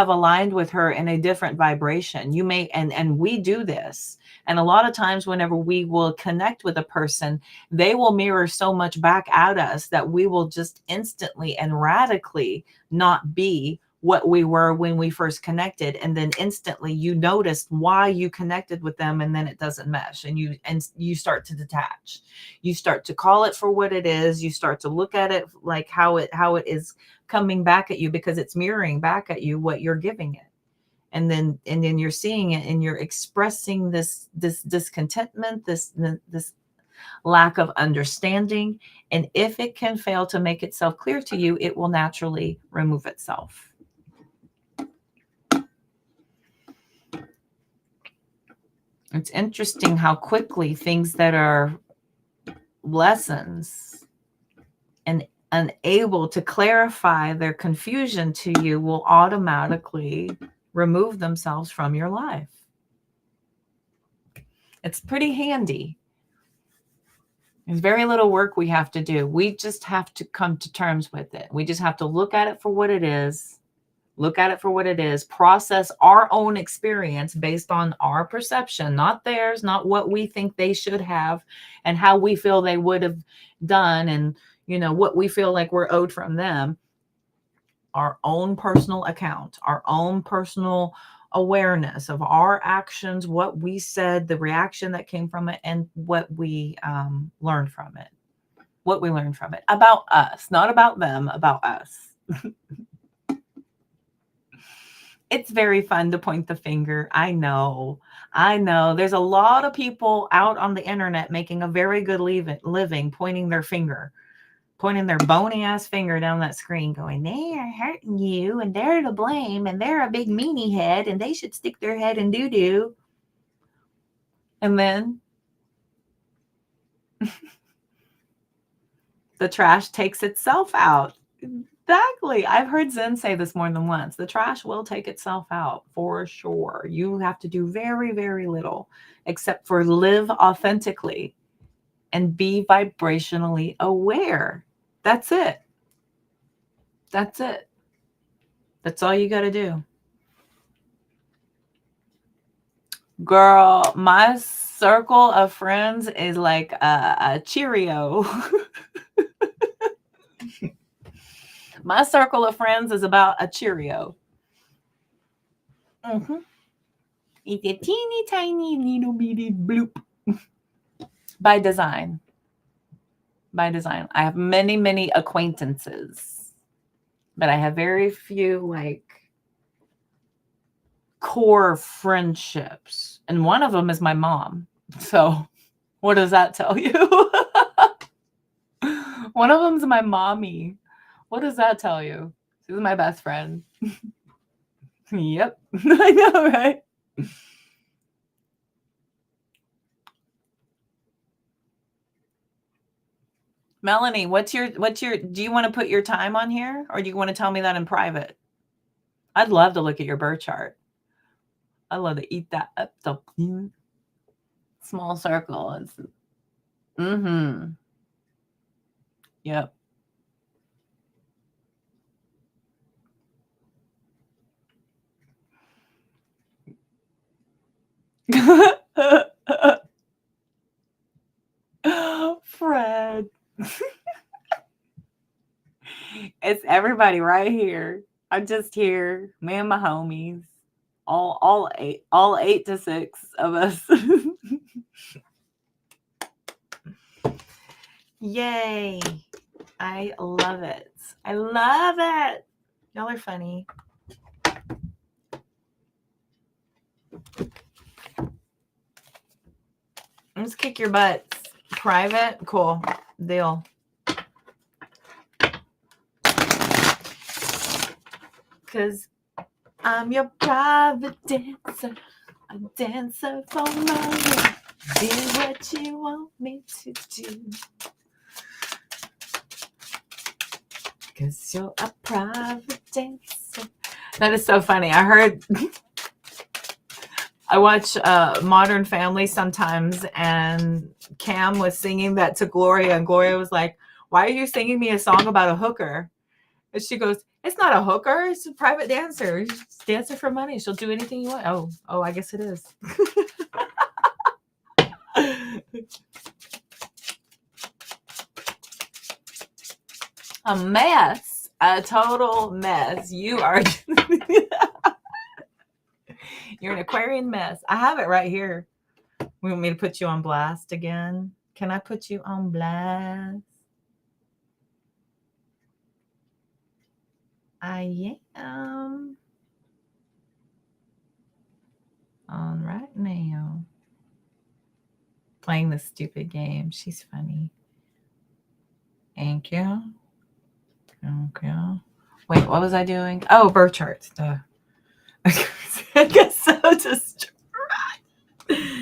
aligned with her in a different vibration. You may, and we do this. And a lot of times whenever we will connect with a person, they will mirror so much back at us that we will just instantly and radically not be what we were when we first connected. And then instantly you notice why you connected with them, and then it doesn't mesh, and you start to detach. You start to call it for what it is. You start to look at it like how it is coming back at you, because it's mirroring back at you what you're giving it. And then you're seeing it, and you're expressing this discontentment, this lack of understanding. And if it can fail to make itself clear to you, it will naturally remove itself. It's interesting how quickly things that are lessons and unable to clarify their confusion to you will automatically remove themselves from your life. It's pretty handy. There's very little work we have to do. We just have to come to terms with it. We just have to look at it for what it is, Look at it for what it is. Process our own experience based on our perception, not theirs, not what we think they should have and how we feel they would have done and, what we feel like we're owed from them. Our own personal account, our own personal awareness of our actions, what we said, the reaction that came from it, and what we learned from it. What we learned from it about us, not about them, about us. It's very fun to point the finger. I know. There's a lot of people out on the internet making a very good living pointing their finger, pointing their bony ass finger down that screen going, they are hurting you and they're to blame and they're a big meanie head and they should stick their head in doo-doo. And then the trash takes itself out. Exactly. I've heard Zen say this more than once. The trash will take itself out for sure. You have to do very, very little except for live authentically and be vibrationally aware. That's it. That's it. That's all you got to do. Girl, my circle of friends is like a Cheerio. My circle of friends is about a Cheerio. Mm-hmm. It's a teeny tiny little bitty bloop. By design. By design. I have many, many acquaintances, but I have very few like core friendships. And one of them is my mom. So what does that tell you? One of them's my mommy. What does that tell you? She's my best friend. Yep. I know, right? Melanie, do you want to put your time on here or do you want to tell me that in private? I'd love to look at your birth chart. I'd love to eat that up. So small circle. Mm-hmm. Yep. Fred. It's everybody right here. I'm just here. Me and my homies. All 8 to 6 of us. Yay. I love it. I love it. Y'all are funny. Let's kick your butts. Private? Cool. Deal. Because I'm your private dancer. A dancer for my love. Do what you want me to do. Because you're a private dancer. That is so funny. I watch Modern Family sometimes, and Cam was singing that to Gloria, and Gloria was like, why are you singing me a song about a hooker? And she goes, it's not a hooker. It's a private dancer. She's a dancer for money. She'll do anything you want. Oh, I guess it is. A mess. A total mess. You are... You're an Aquarian mess. I have it right here. You want me to put you on blast again? Can I put you on blast? I am on right now. Playing this stupid game. She's funny. Thank you. Okay. Wait, what was I doing? Oh, birth charts. Duh. I guess so. Just okay,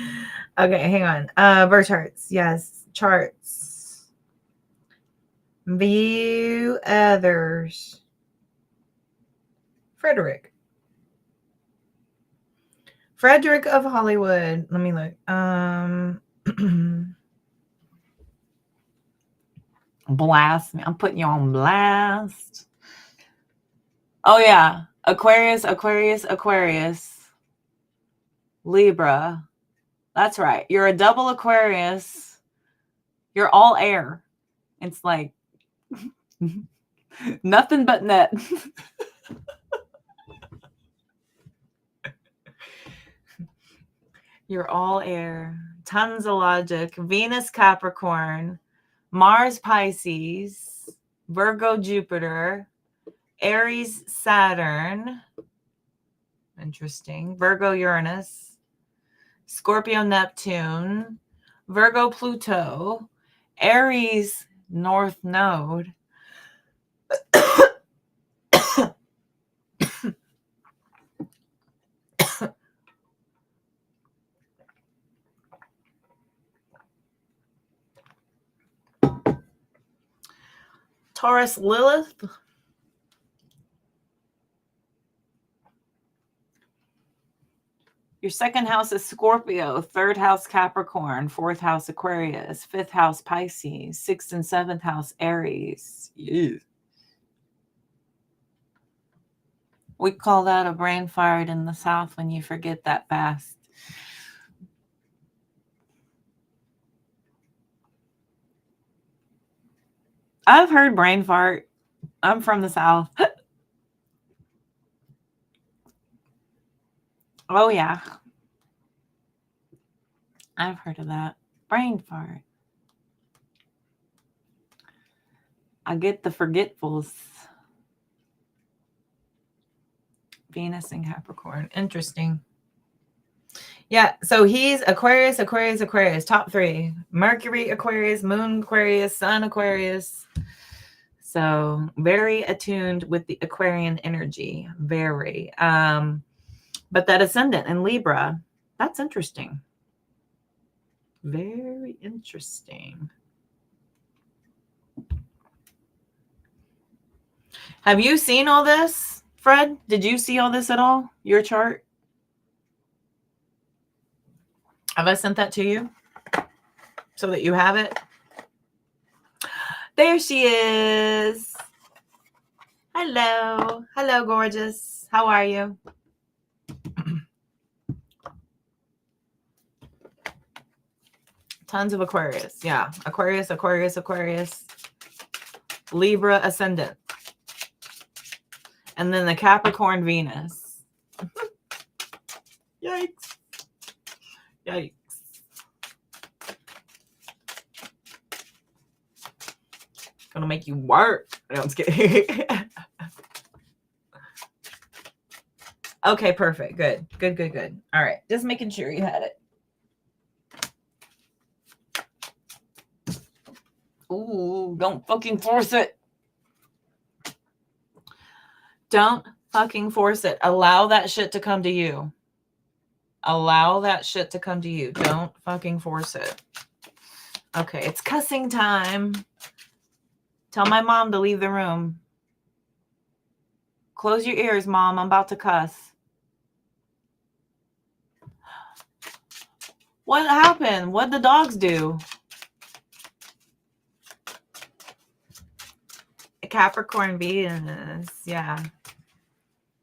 hang on. Birth charts. Yes, charts. View others. Frederick of Hollywood. Let me look. Blast me. I'm putting you on blast. Oh yeah. Aquarius, Aquarius, Aquarius. Libra. That's right. You're a double Aquarius. You're all air. It's like nothing but net. You're all air. Tons of logic. Venus, Capricorn. Mars, Pisces. Virgo, Jupiter. Aries, Saturn. Interesting. Virgo, Uranus. Scorpio, Neptune. Virgo, Pluto. Aries, North Node. Taurus, Lilith. Your second house is Scorpio, third house Capricorn, fourth house Aquarius, fifth house Pisces, sixth and seventh house Aries. Yeah. We call that a brain fart in the South when you forget that fast. I've heard brain fart. I'm from the South. Oh, yeah. I've heard of that. Brain fart. I get the forgetfuls. Venus and Capricorn. Interesting. Yeah, so he's Aquarius, Aquarius, Aquarius, top three. Mercury, Aquarius, Moon, Aquarius, Sun, Aquarius. So very attuned with the Aquarian energy. Very. But that ascendant in Libra, that's interesting. Very interesting. Have you seen all this, Fred? Did you see all this at all? Your chart? Have I sent that to you so that you have it? There she is. Hello. Hello, gorgeous. How are you? Tons of Aquarius. Yeah. Aquarius, Aquarius, Aquarius. Libra ascendant. And then the Capricorn Venus. Yikes. Yikes. Gonna make you work. No, I'm just kidding. Okay, perfect. Good. Good, good, good. All right. Just making sure you had it. Ooh, don't fucking force it. Don't fucking force it. Allow that shit to come to you. Allow that shit to come to you. Don't fucking force it. Okay, it's cussing time. Tell my mom to leave the room. Close your ears, Mom. I'm about to cuss. What happened? What'd the dogs do? A Capricorn Venus. Yeah.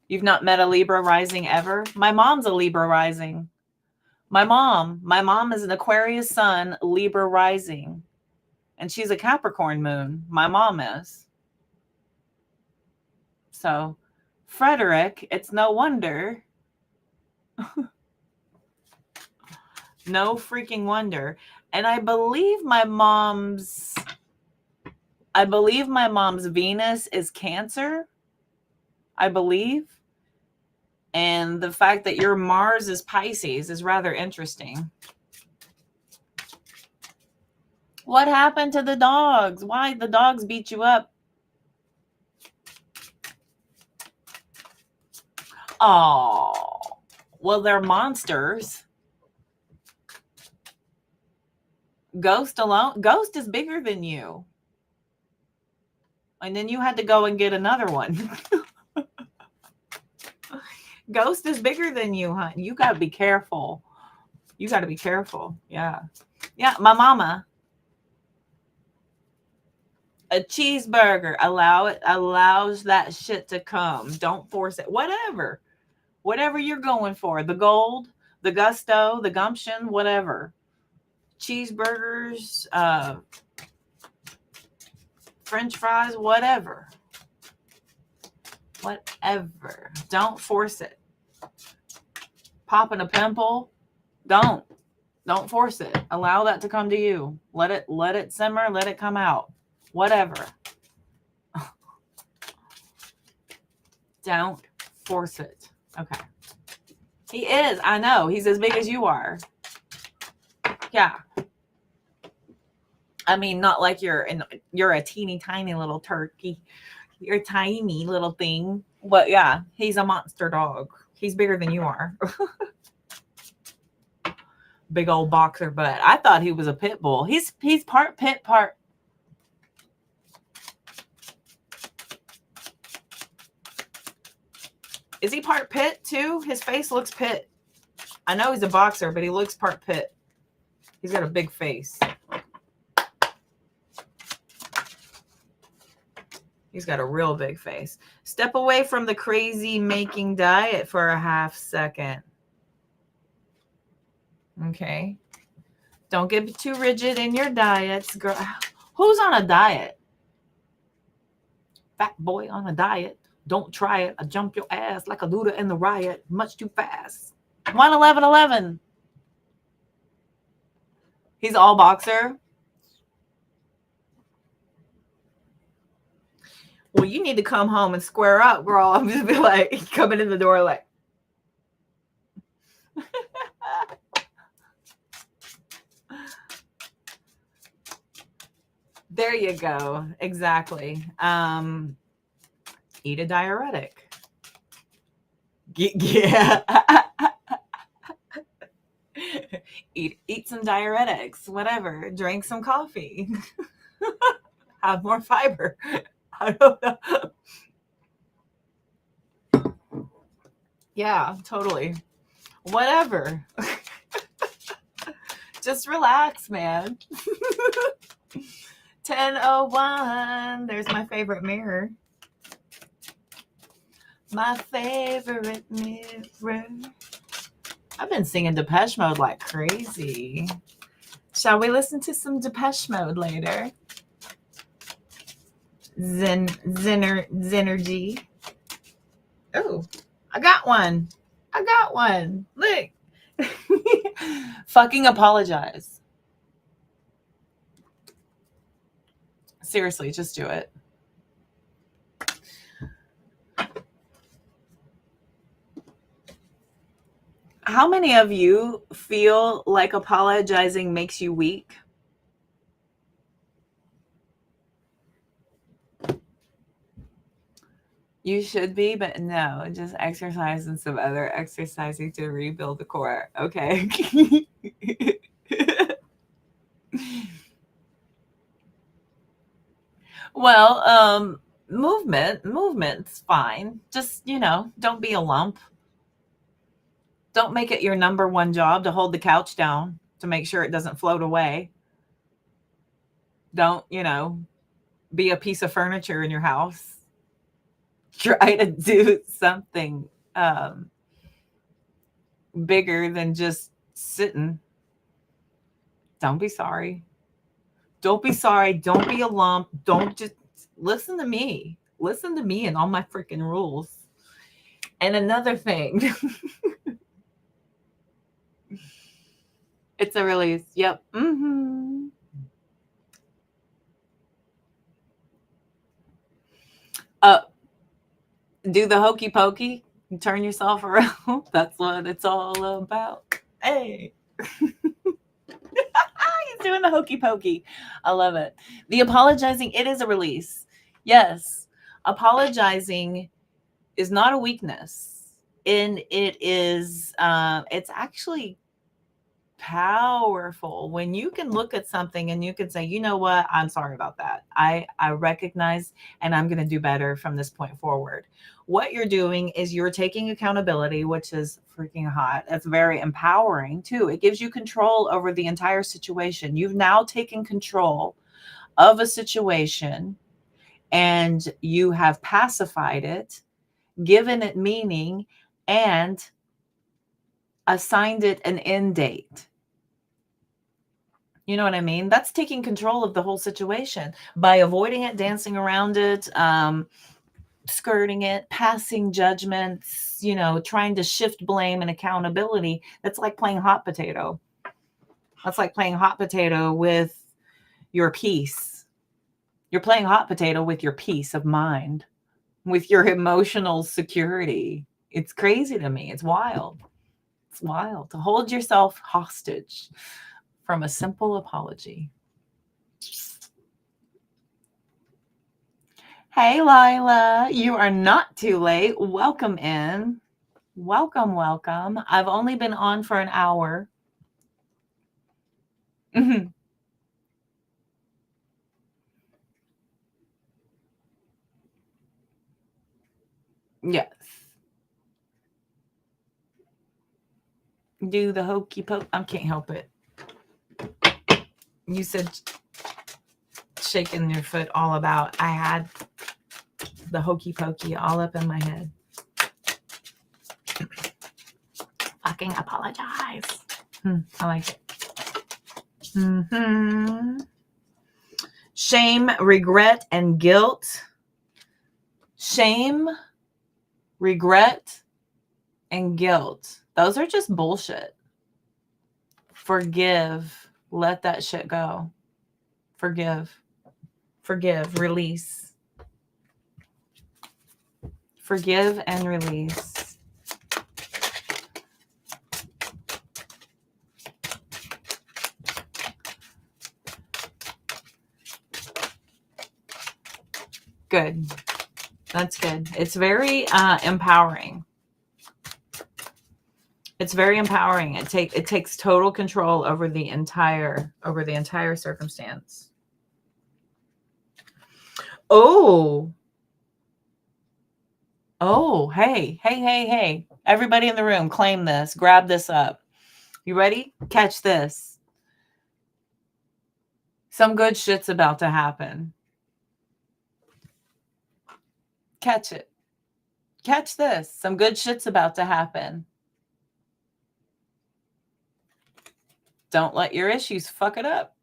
You've not met a Libra rising ever? My mom's a Libra rising. My mom is an Aquarius sun, Libra rising. And she's a Capricorn moon. My mom is. So, Frederick, it's no wonder. No freaking wonder. And I believe my mom's Venus is Cancer. I believe. And the fact that your Mars is Pisces is rather interesting. What happened to the dogs? Why the dogs beat you up? Oh, well, they're monsters. Ghost is bigger than you. And then you had to go and get another one. Ghost is bigger than you, huh? You got to be careful. You got to be careful. Yeah. Yeah, my mama. A cheeseburger. Allow it. Allows that shit to come. Don't force it. Whatever you're going for. The gold, the gusto, the gumption, whatever. Cheeseburgers, French fries, whatever. Whatever. Don't force it. Popping a pimple. Don't force it. Allow that to come to you. Let it simmer. Let it come out. Whatever. Don't force it. Okay. He is. I know. He's as big as you are. Yeah. I mean, not like you're a teeny tiny little turkey. You're a tiny little thing. But yeah, he's a monster dog. He's bigger than you are. Big old boxer butt. I thought he was a pit bull. He's part pit, part. Is he part pit too? His face looks pit. I know he's a boxer, but he looks part pit. He's got a big face. He's got a real big face. Step away from the crazy making diet for a half second. Okay. Don't get too rigid in your diets. Girl, who's on a diet? Fat boy on a diet. Don't try it. I jump your ass like a Luda in the riot. Much too fast. 11111. He's all boxer. Well, you need to come home and square up, girl. I'm just be like coming in the door like. There you go. Exactly. Eat a diuretic. Yeah. Eat some diuretics, whatever. Drink some coffee. Have more fiber. I don't know. Yeah, totally. Whatever. Just relax, man. 10:01. There's my favorite mirror. My favorite mirror. I've been singing Depeche Mode like crazy. Shall we listen to some Depeche Mode later? Zenergy. Oh, I got one. Look. Fucking apologize. Seriously, just do it. How many of you feel like apologizing makes you weak? You should be, but no, just exercise and some other exercising to rebuild the core. Okay. Well, movement's fine. Just, don't be a lump. Don't make it your number one job to hold the couch down to make sure it doesn't float away. Don't, be a piece of furniture in your house. Try to do something bigger than just sitting. Don't be sorry. Don't be sorry. Don't be a lump. Don't just listen to me. Listen to me and all my freaking rules. And another thing. It's a release. Yep. Mm-hmm. Do the hokey pokey. Turn yourself around. That's what it's all about. Hey. He's doing the hokey pokey. I love it. The apologizing, it is a release. Yes. Apologizing is not a weakness. And it is, it's actually powerful when you can look at something and you can say, you know what, I'm sorry about that. I recognize and I'm going to do better from this point forward. What you're doing is you're taking accountability, which is freaking hot. It's very empowering too. It gives you control over the entire situation. You've now taken control of a situation and you have pacified it, given it meaning, and assigned it an end date. You know what I mean? That's taking control of the whole situation by avoiding it, dancing around it, skirting it, passing judgments, trying to shift blame and accountability. That's like playing hot potato. That's like playing hot potato with your peace. You're playing hot potato with your peace of mind, with your emotional security. It's crazy to me. It's wild. It's wild to hold yourself hostage from a simple apology. Hey, Lila, you are not too late. Welcome in. Welcome, welcome. I've only been on for an hour. Yes. Do the hokey poke. I can't help it. You said shaking your foot all about. I had the hokey pokey all up in my head. Fucking apologize. I like it. Shame, regret, and guilt. Shame, regret, and guilt. Those are just bullshit. Forgive. Let that shit go. Forgive. Release. Forgive and release. Good. That's good. It's very empowering. It's very empowering. It takes total control over the entire circumstance. Oh, hey. Everybody in the room, claim this. Grab this up. You ready? Catch this. Some good shit's about to happen. Catch it. Catch this. Some good shit's about to happen. Don't let your issues fuck it up.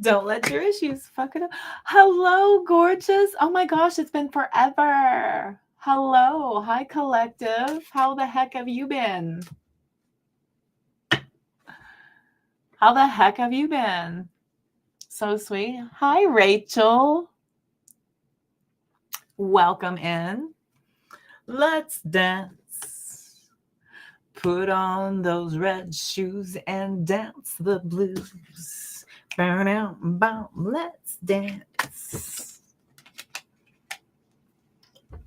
Don't let your issues fuck it up. Hello, gorgeous. Oh my gosh, it's been forever. Hello. Hi, collective. How the heck have you been? How the heck have you been? So sweet. Hi, Rachel. Welcome in. Let's dance. Put on those red shoes and dance the blues. Burn out, boom, let's dance.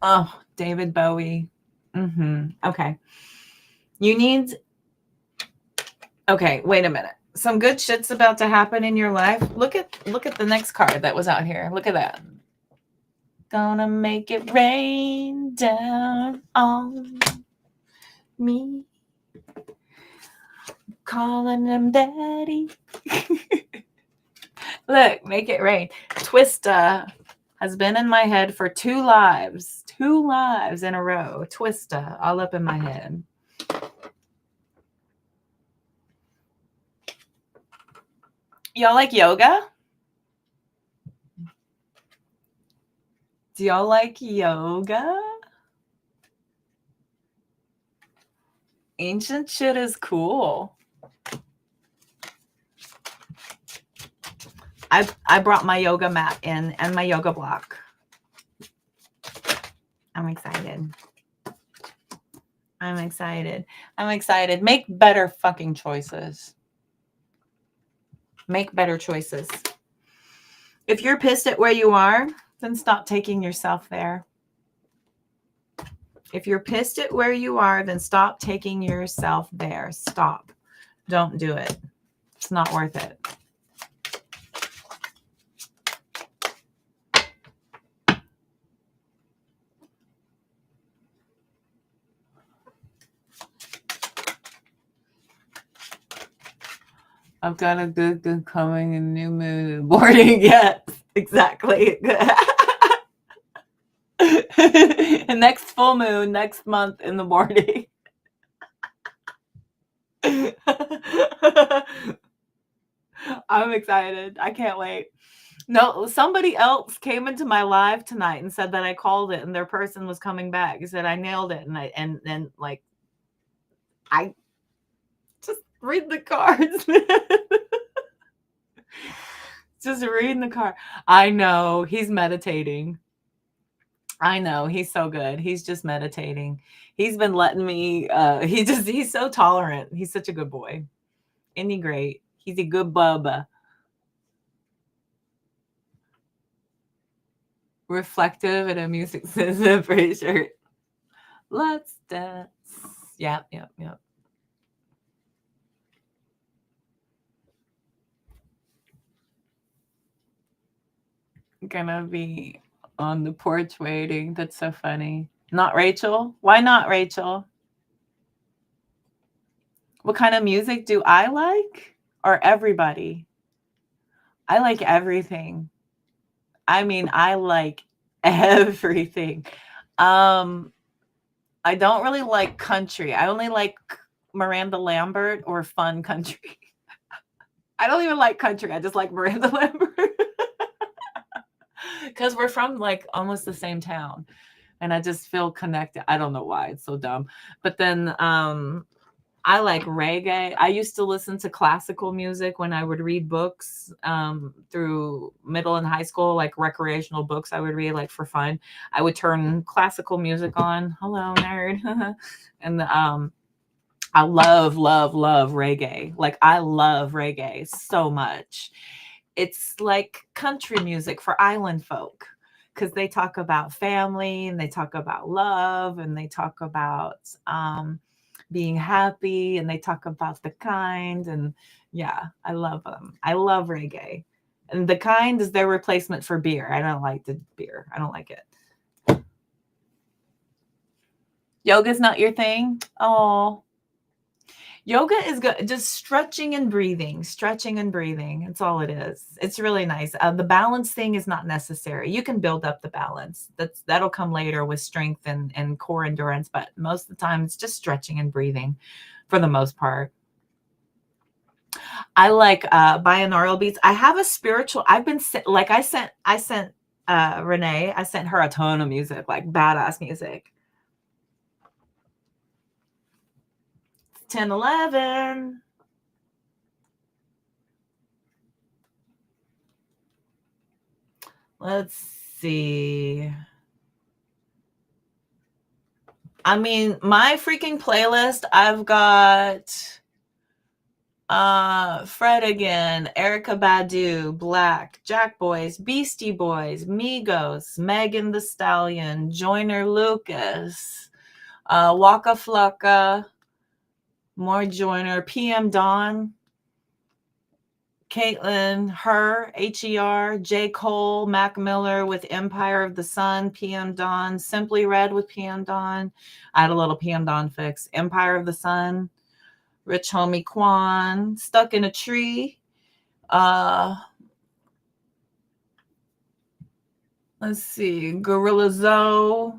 Oh, David Bowie. Okay. Okay, wait a minute. Some good shit's about to happen in your life. Look at the next card that was out here. Look at that. Gonna make it rain down on me. Calling him daddy. Look, make it rain. Twista has been in my head for 2 lives. 2 lives in a row. Twista, all up in my head. Y'all like yoga? Do y'all like yoga? Ancient shit is cool. I brought my yoga mat in and my yoga block. I'm excited. I'm excited. Make better fucking choices. Make better choices. If you're pissed at where you are, then stop taking yourself there. If you're pissed at where you are, then stop taking yourself there. Stop. Don't do it. It's not worth it. I've got a good coming and new moon in the morning. Yes, exactly. Next full moon next month in the morning. I'm excited. I can't wait. No, somebody else came into my live tonight and said that I called it and their person was coming back. He said I nailed it, and like I just read the cards. Just reading the card. I know he's meditating. I know he's so good. He's just meditating. He's been letting me he's so tolerant. He's such a good boy. Isn't he great? He's a good bubba. Reflective and a music sensitive, pretty sure. Let's dance. Yep. Gonna be on the porch waiting. That's so funny. Not Rachel? Why not Rachel? What kind of music do I like? Or everybody? I like everything. I mean, I like everything. I don't really like country. I only like Miranda Lambert or fun country. I don't even like country. I just like Miranda Lambert. Because we're from like almost the same town. And I just feel connected. I don't know why. It's so dumb. But then I like reggae. I used to listen to classical music when I would read books through middle and high school, like recreational books I would read like for fun. I would turn classical music on. Hello, nerd. And I love reggae. Like I love reggae so much. It's like country music for island folk because they talk about family and they talk about love and they talk about being happy and they talk about the kind. And yeah, I love them. I love reggae. And the kind is their replacement for beer. I don't like the beer. I don't like it. Yoga's not your thing? Oh, yoga is good. Just stretching and breathing. That's all it is. It's really nice. The balance thing is not necessary. You can build up the balance. That'll come later with strength and core endurance. But most of the time, it's just stretching and breathing, for the most part. I like binaural beats. I have a spiritual. I've been like I sent Renee. I sent her a ton of music, like badass music. 10:11. Let's see. I mean, my freaking playlist, I've got Fred again, Erykah Badu, Black, Jack Boys, Beastie Boys, Migos, Megan Thee Stallion, Joyner Lucas, Waka Flocka, more Joyner, PM Dawn, Caitlyn, Her, H.E.R., J. Cole, Mac Miller with Empire of the Sun, PM Dawn, Simply Red with PM Dawn. I had a little PM Dawn fix. Empire of the Sun, Rich Homie Quan, Stuck in a Tree. Let's see, Gorilla Zoe.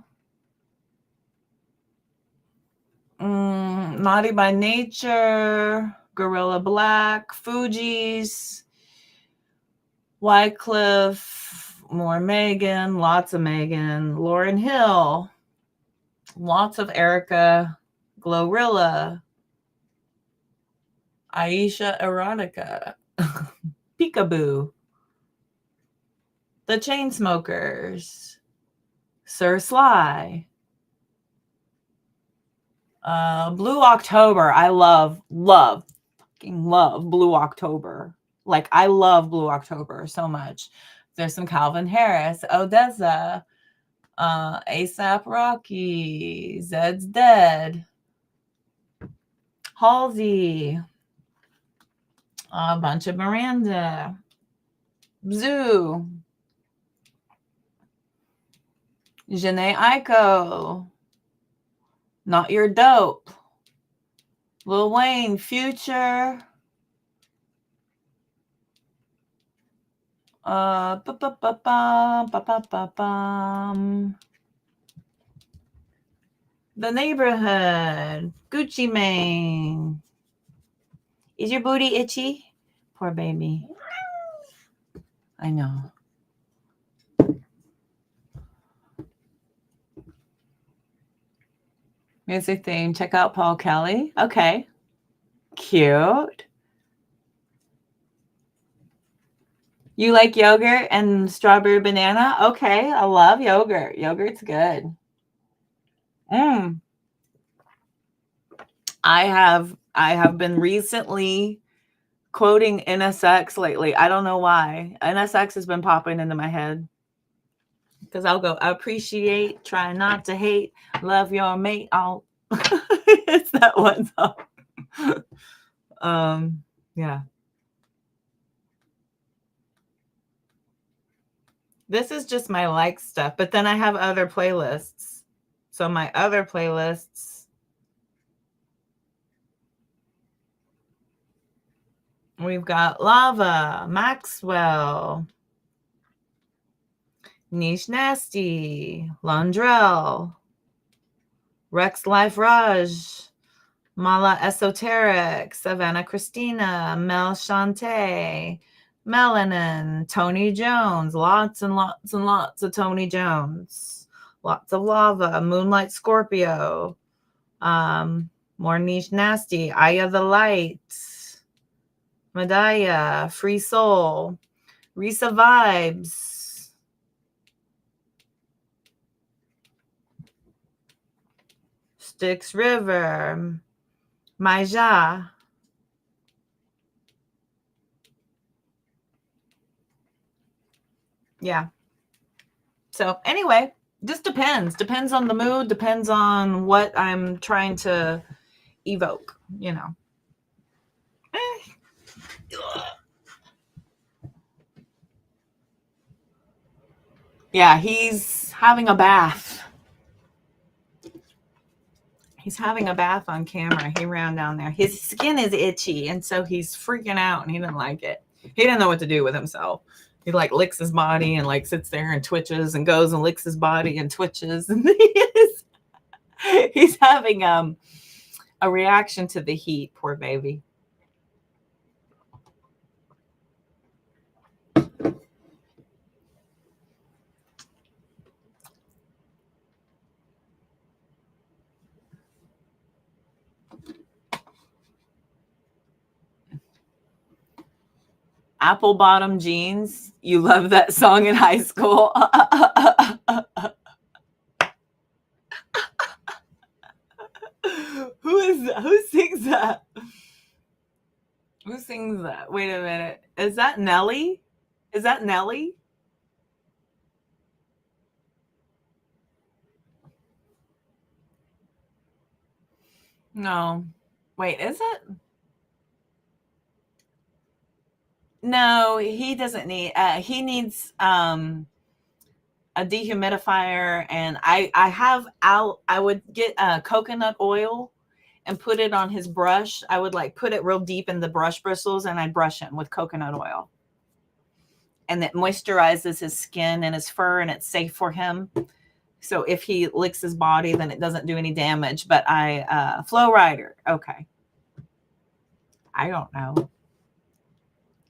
Naughty by Nature, Gorilla Black, Fugees, Wycliffe, more Megan, lots of Megan, Lauryn Hill, lots of Erykah, Glorilla, Aisha Erotica, Peekaboo, The Chainsmokers, Sir Sly, Blue October. I love, fucking love Blue October. Like, I love Blue October so much. There's some Calvin Harris, Odessa, ASAP Rocky, Zed's Dead, Halsey, a bunch of Miranda, Zoo, Jhené Aiko, Not Your Dope, Lil Wayne, Future, The neighborhood. Gucci Mane. Is your booty itchy? Poor baby. I know. Music theme. Check out Paul Kelly. Okay. Cute. You like yogurt and strawberry banana? Okay. I love yogurt. Yogurt's good. I have been recently quoting NSX lately. I don't know why. NSX has been popping into my head. Because I'll go, appreciate, try not to hate, love your mate. It's that one song. Yeah. This is just my like stuff, but then I have other playlists. So my other playlists, we've got Lava, Maxwell, Niche Nasty, Londrell, Rex Life Raj, Mala Esoteric, Savannah Christina, Mel Shante, Melanin, Tony Jones, lots and lots and lots of Tony Jones, lots of Lava, Moonlight Scorpio, more Niche Nasty, Aya the Light, Medaya, Free Soul, Risa Vibes, Styx River, Maija. Yeah. So anyway, just depends on the mood, depends on what I'm trying to evoke, you know. Yeah, he's having a bath. He's having a bath on camera. He ran down there. His skin is itchy, and so he's freaking out, and he didn't like it. He didn't know what to do with himself. He like licks his body and like sits there and twitches and goes and licks his body and twitches, and he's having a reaction to the heat. Poor baby. Apple bottom jeans. You love that song in high school. Who sings that? Who sings that? Wait a minute. Is that Nelly? Is that Nelly? No. Wait, is it? No, he doesn't need he needs a dehumidifier, and I would get coconut oil and put it on his brush. I would like put it real deep in the brush bristles, and I'd brush him with coconut oil. And it moisturizes his skin and his fur, and it's safe for him. So if he licks his body, then it doesn't do any damage. But Flow Rider, okay. I don't know.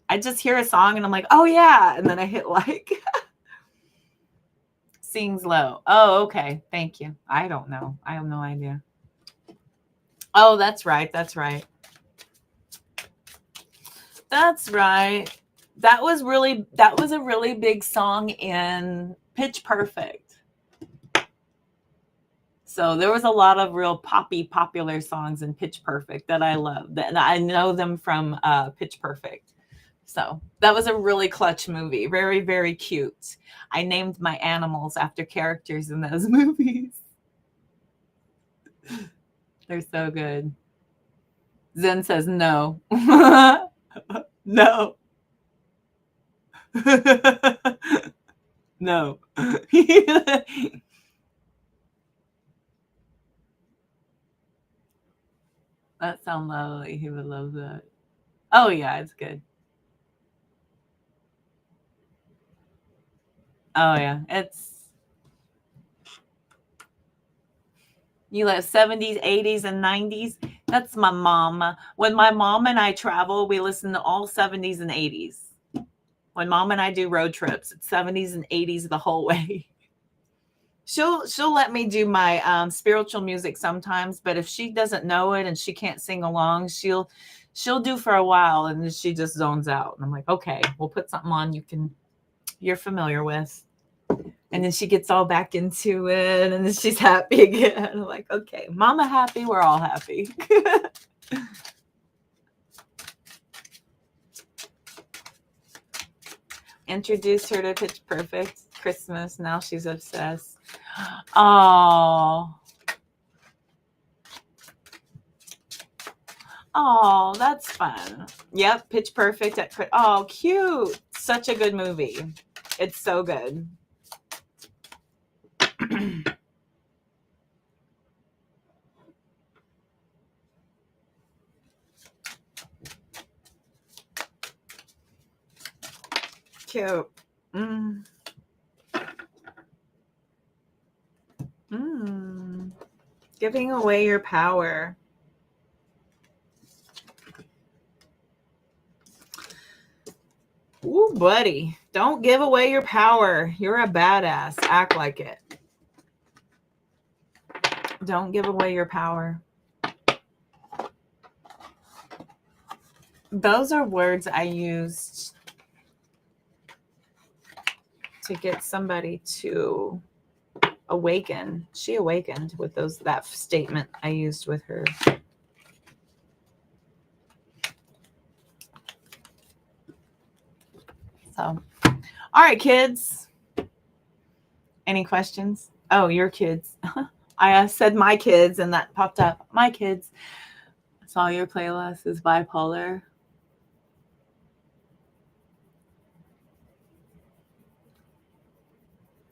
I just hear a song and I'm like, oh yeah, and then I hit like. Sings low. Oh, okay. Thank you. I don't know. I have no idea. Oh, that's right. That's right. That's right. That was a really big song in Pitch Perfect. So there was a lot of real popular songs in Pitch Perfect that I love. That I know them from Pitch Perfect. So that was a really clutch movie. Very, very cute. I named my animals after characters in those movies. They're so good. Zen says no. No. No. That sounds lovely. He would love that. Oh yeah, it's good. Oh yeah, you like 70s, 80s, and 90s. That's my mom. When my mom and I travel, we listen to all 70s and 80s. When mom and I do road trips, it's 70s and 80s the whole way. She'll let me do my spiritual music sometimes, but if she doesn't know it and she can't sing along, she'll do for a while and then she just zones out. And I'm like, okay, we'll put something on you're familiar with. And then she gets all back into it and then she's happy again. I'm like, okay, mama happy, we're all happy. Introduce her to Pitch Perfect Christmas. Now she's obsessed. Oh. Oh, that's fun. Yep, Pitch Perfect at oh, cute. Such a good movie. It's so good. Cute. Mm. Mm. Giving away your power. Ooh, buddy. Don't give away your power. You're a badass. Act like it. Don't give away your power. Those are words I used to get somebody to awaken. She awakened with that statement I used with her. So, all right, kids. Any questions? Oh, your kids. I said my kids and that popped up. My kids. I saw your playlist is bipolar.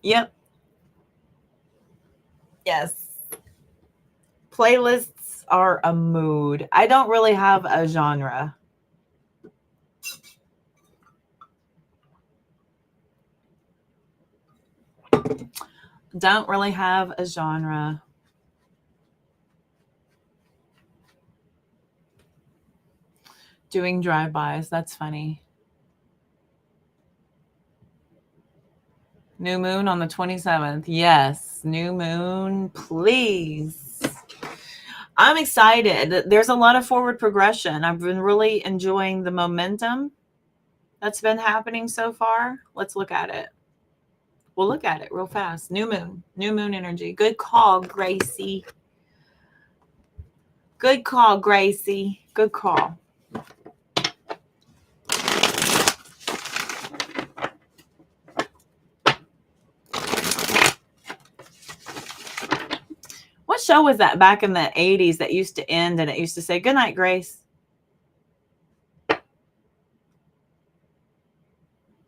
Yep. Yes. Playlists are a mood. I don't really have a genre. Don't really have a genre. Doing drive-bys. That's funny. New moon on the 27th. Yes. New moon, please. I'm excited. There's a lot of forward progression. I've been really enjoying the momentum that's been happening so far. Let's look at it. We'll look at it real fast. New moon energy. Good call, Gracie. Good call, Gracie. Good call. What show was that back in the 80s that used to end and it used to say, good night, Grace?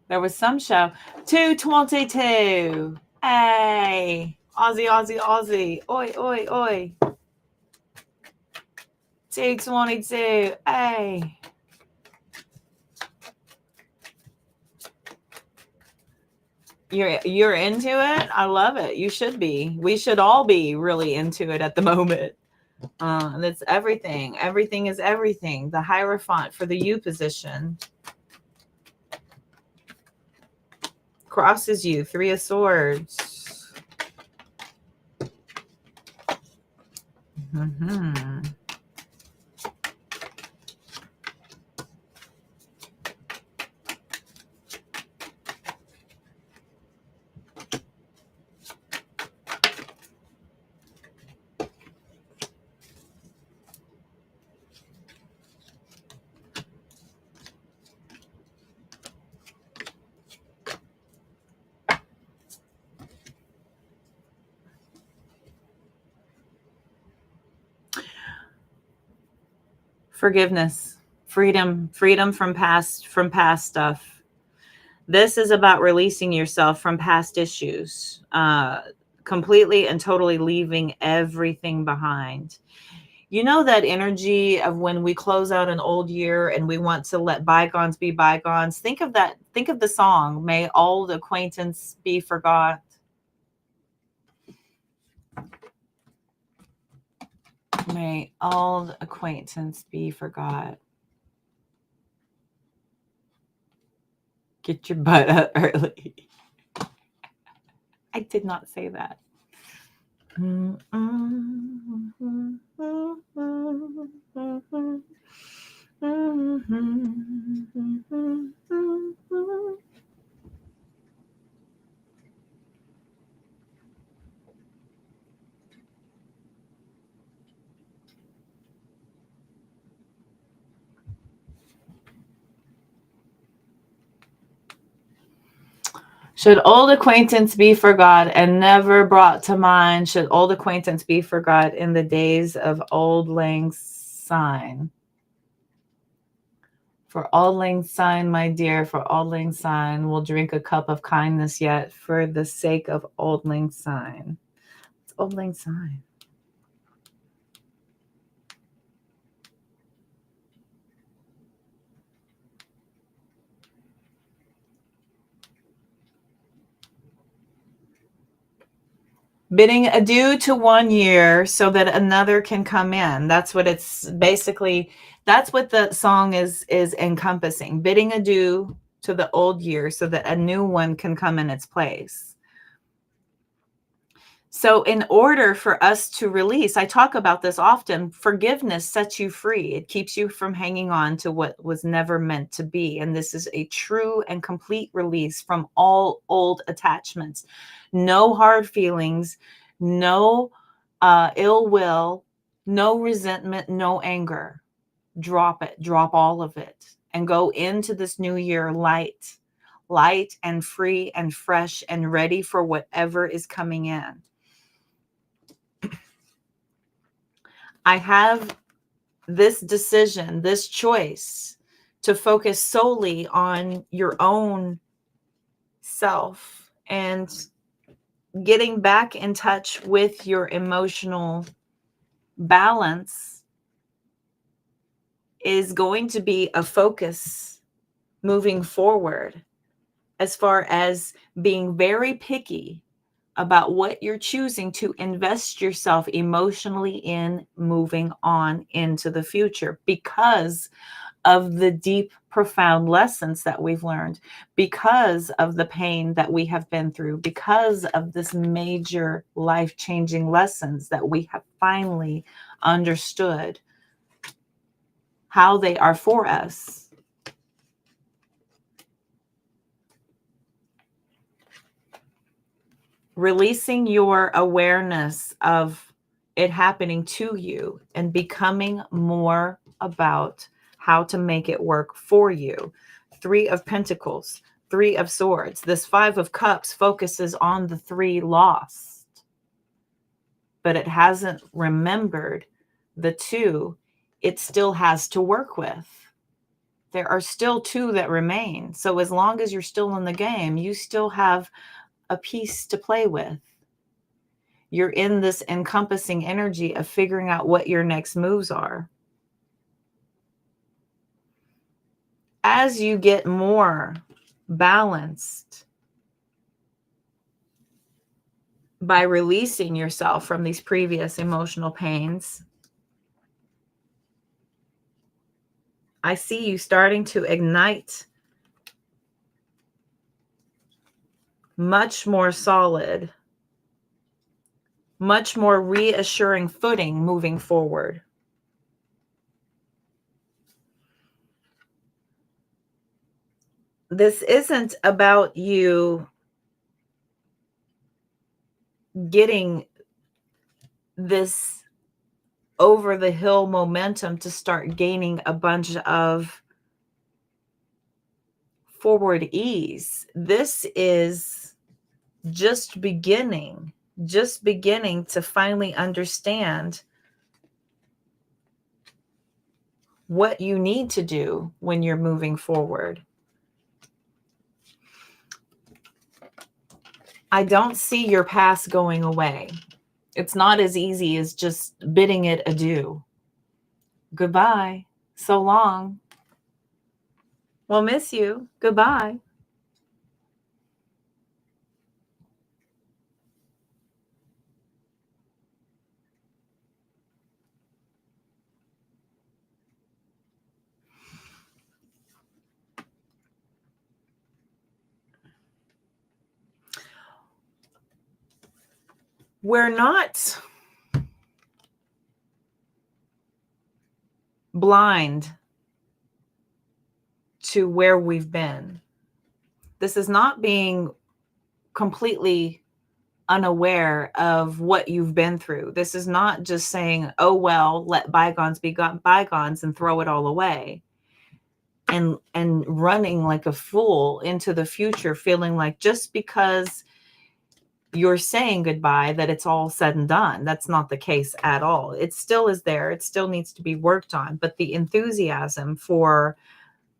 There was some show. 222. Hey. Aussie, Aussie, Aussie. Oi, oi, oi. 222. Hey. You're into it? I love it. You should be. We should all be really into it at the moment. That's everything. Everything is everything. The Hierophant for the you position. Crosses you. 3 of Swords. Mm-hmm. Forgiveness, freedom from past stuff. This is about releasing yourself from past issues, completely and totally leaving everything behind. You know that energy of when we close out an old year and we want to let bygones be bygones? Think of that. Think of the song, May Old Acquaintance Be Forgot. May old acquaintance be forgot. Get your butt up early. I did not say that. Should old acquaintance be forgot and never brought to mind? Should old acquaintance be forgot in the days of Auld Lang Syne? For Auld Lang Syne, my dear, for Auld Lang Syne, we'll drink a cup of kindness yet for the sake of Auld Lang Syne. It's Auld Lang Syne. Bidding adieu to 1 year so that another can come in. That's what it's basically, that's what the song is encompassing. Bidding adieu to the old year so that a new one can come in its place. So in order for us to release, I talk about this often, forgiveness sets you free. It keeps you from hanging on to what was never meant to be. And this is a true and complete release from all old attachments. No hard feelings, no ill will, no resentment, no anger. Drop it, drop all of it, and go into this new year light and free and fresh and ready for whatever is coming in. I have this decision, this choice to focus solely on your own self and getting back in touch with your emotional balance is going to be a focus moving forward, as far as being very picky about what you're choosing to invest yourself emotionally in moving on into the future, because of the deep, profound lessons that we've learned, because of the pain that we have been through, because of this major life-changing lessons that we have finally understood how they are for us. Releasing your awareness of it happening to you and becoming more about how to make it work for you. 3 of Pentacles, 3 of Swords. This 5 of Cups focuses on the 3 lost, but it hasn't remembered the 2 it still has to work with. There are still 2 that remain. So as long as you're still in the game, you still have a piece to play with. You're in this encompassing energy of figuring out what your next moves are. As you get more balanced by releasing yourself from these previous emotional pains, I see you starting to ignite much more solid, much more reassuring footing moving forward. This isn't about you getting this over the hill momentum to start gaining a bunch of forward ease. This is just beginning to finally understand what you need to do when you're moving forward. I don't see your past going away. It's not as easy as just bidding it adieu. Goodbye. So long. We'll miss you. Goodbye. We're not blind to where we've been. This is not being completely unaware of what you've been through. This is not just saying, oh, well, let bygones be bygones and throw it all away. And running like a fool into the future, feeling like just because you're saying goodbye that it's all said and done. That's not the case at all. It still is there. It still needs to be worked on. But the enthusiasm for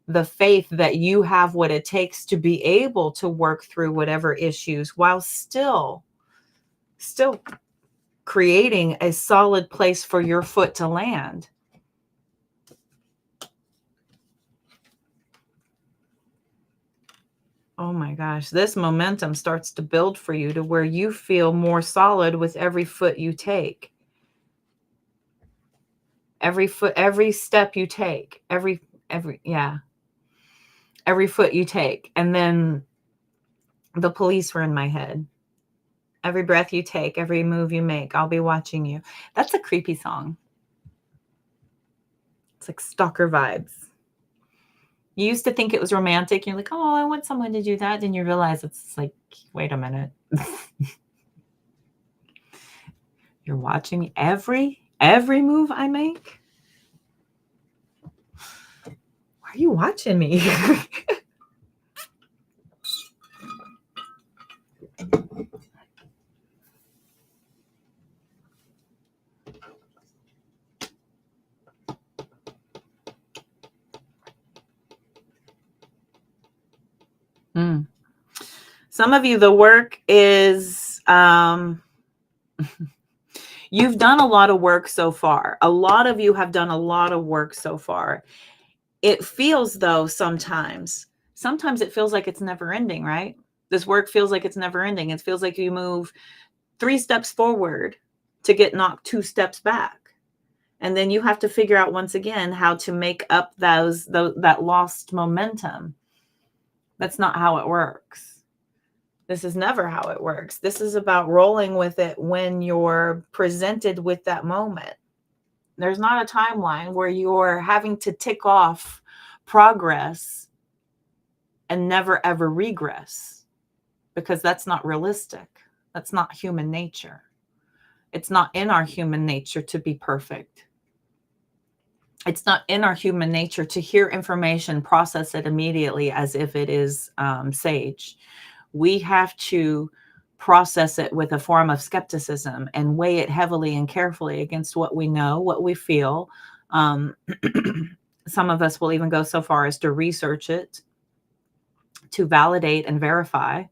the faith that you have what it takes to be able to work through whatever issues while still creating a solid place for your foot to land. Oh my gosh, this momentum starts to build for you to where you feel more solid with every foot you take. Every step you take, every foot you take. And then the police were in my head. Every breath you take, every move you make, I'll be watching you. That's a creepy song. It's like stalker vibes. You used to think it was romantic. You're like, oh, I want someone to do that. Then you realize it's like, wait a minute. You're watching me every move I make? Why are you watching me? Some of you, the work is, you've done a lot of work so far. A lot of you have done a lot of work so far. It feels though, sometimes it feels like it's never ending, right? This work feels like it's never ending. It feels like you move 3 steps forward to get knocked 2 steps back. And then you have to figure out once again how to make up that lost momentum. That's not how it works. This is never how it works. This is about rolling with it when you're presented with that moment. There's not a timeline where you're having to tick off progress and never ever regress, because that's not realistic. That's not human nature. It's not in our human nature to be perfect. It's not in our human nature to hear information, process it immediately as if it is sage. We have to process it with a form of skepticism and weigh it heavily and carefully against what we know, what we feel. Some of us will even go so far as to research it, to validate and verify.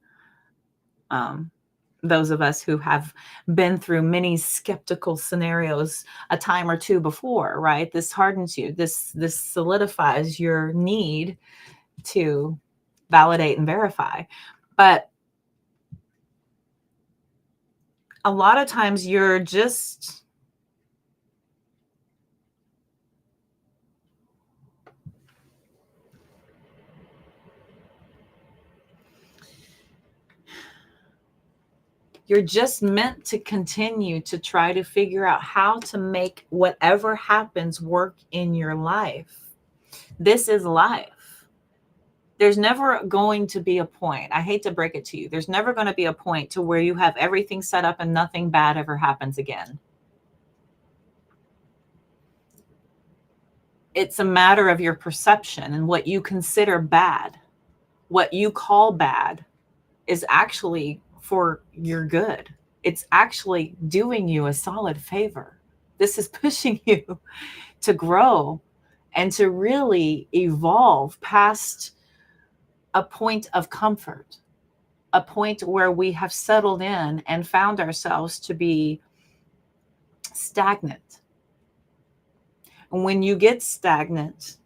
Those of us who have been through many skeptical scenarios a time or two before, right? This hardens you. This solidifies your need to validate and verify. But a lot of times you're just meant to continue to try to figure out how to make whatever happens work in your life. This is life. There's never going to be a point. I hate to break it to you. There's never going to be a point to where you have everything set up and nothing bad ever happens again. It's a matter of your perception and what you consider bad. What you call bad is actually for your good. It's actually doing you a solid favor. This is pushing you to grow and to really evolve past a point of comfort, a point where we have settled in and found ourselves to be stagnant. And when you get stagnant,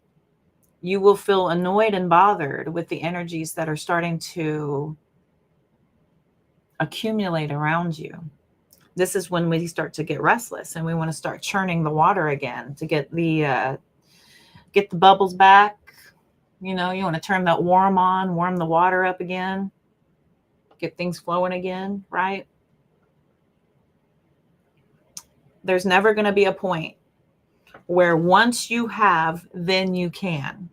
you will feel annoyed and bothered with the energies that are starting to accumulate around you. This is when we start to get restless and we want to start churning the water again to get the bubbles back. You know, you want to turn that warm on, warm the water up again, get things flowing again, right? There's never going to be a point where once you have, then you can.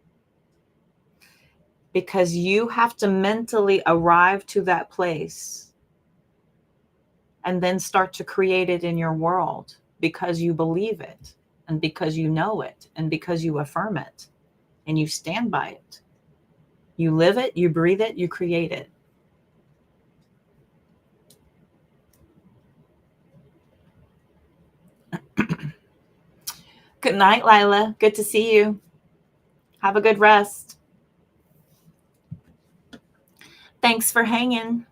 Because you have to mentally arrive to that place and then start to create it in your world because you believe it and because you know it and because you affirm it and you stand by it. You live it, you breathe it, you create it. Good night, Lila. Good to see you. Have a good rest. Thanks for hanging.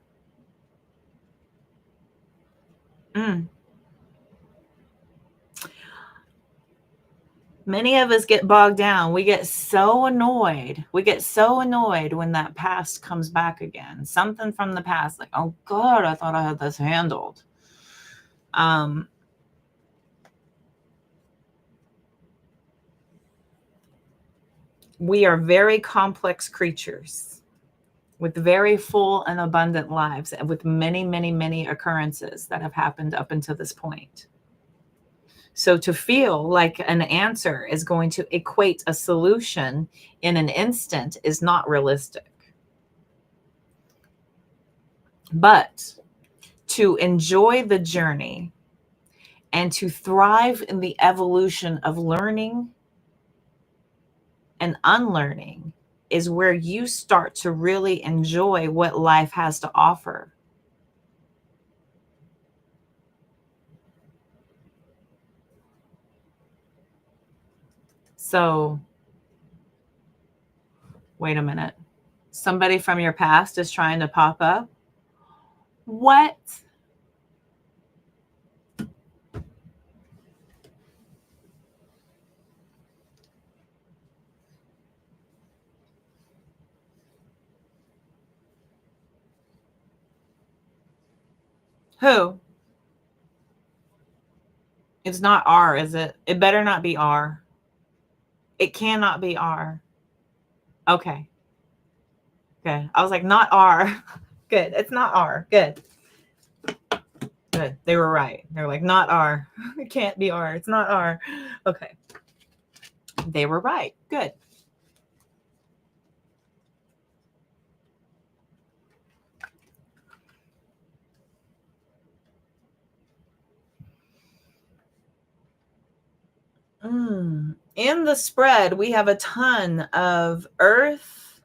Many of us get bogged down. We get so annoyed. We get so annoyed when that past comes back again. Something from the past, like, oh God, I thought I had this handled. We are very complex creatures with very full and abundant lives and with many, many, many occurrences that have happened up until this point. So to feel like an answer is going to equate a solution in an instant is not realistic. But to enjoy the journey and to thrive in the evolution of learning and unlearning is where you start to really enjoy what life has to offer. So, wait a minute. Somebody from your past is trying to pop up? What? Who? It's not R, is it? It better not be R. It cannot be R. Okay. Good. I was like, not R. Good. It's not R. Good. Good. They were right. They were like, not R. It can't be R. It's not R. Okay. They were right. Good. In the spread, we have a ton of earth,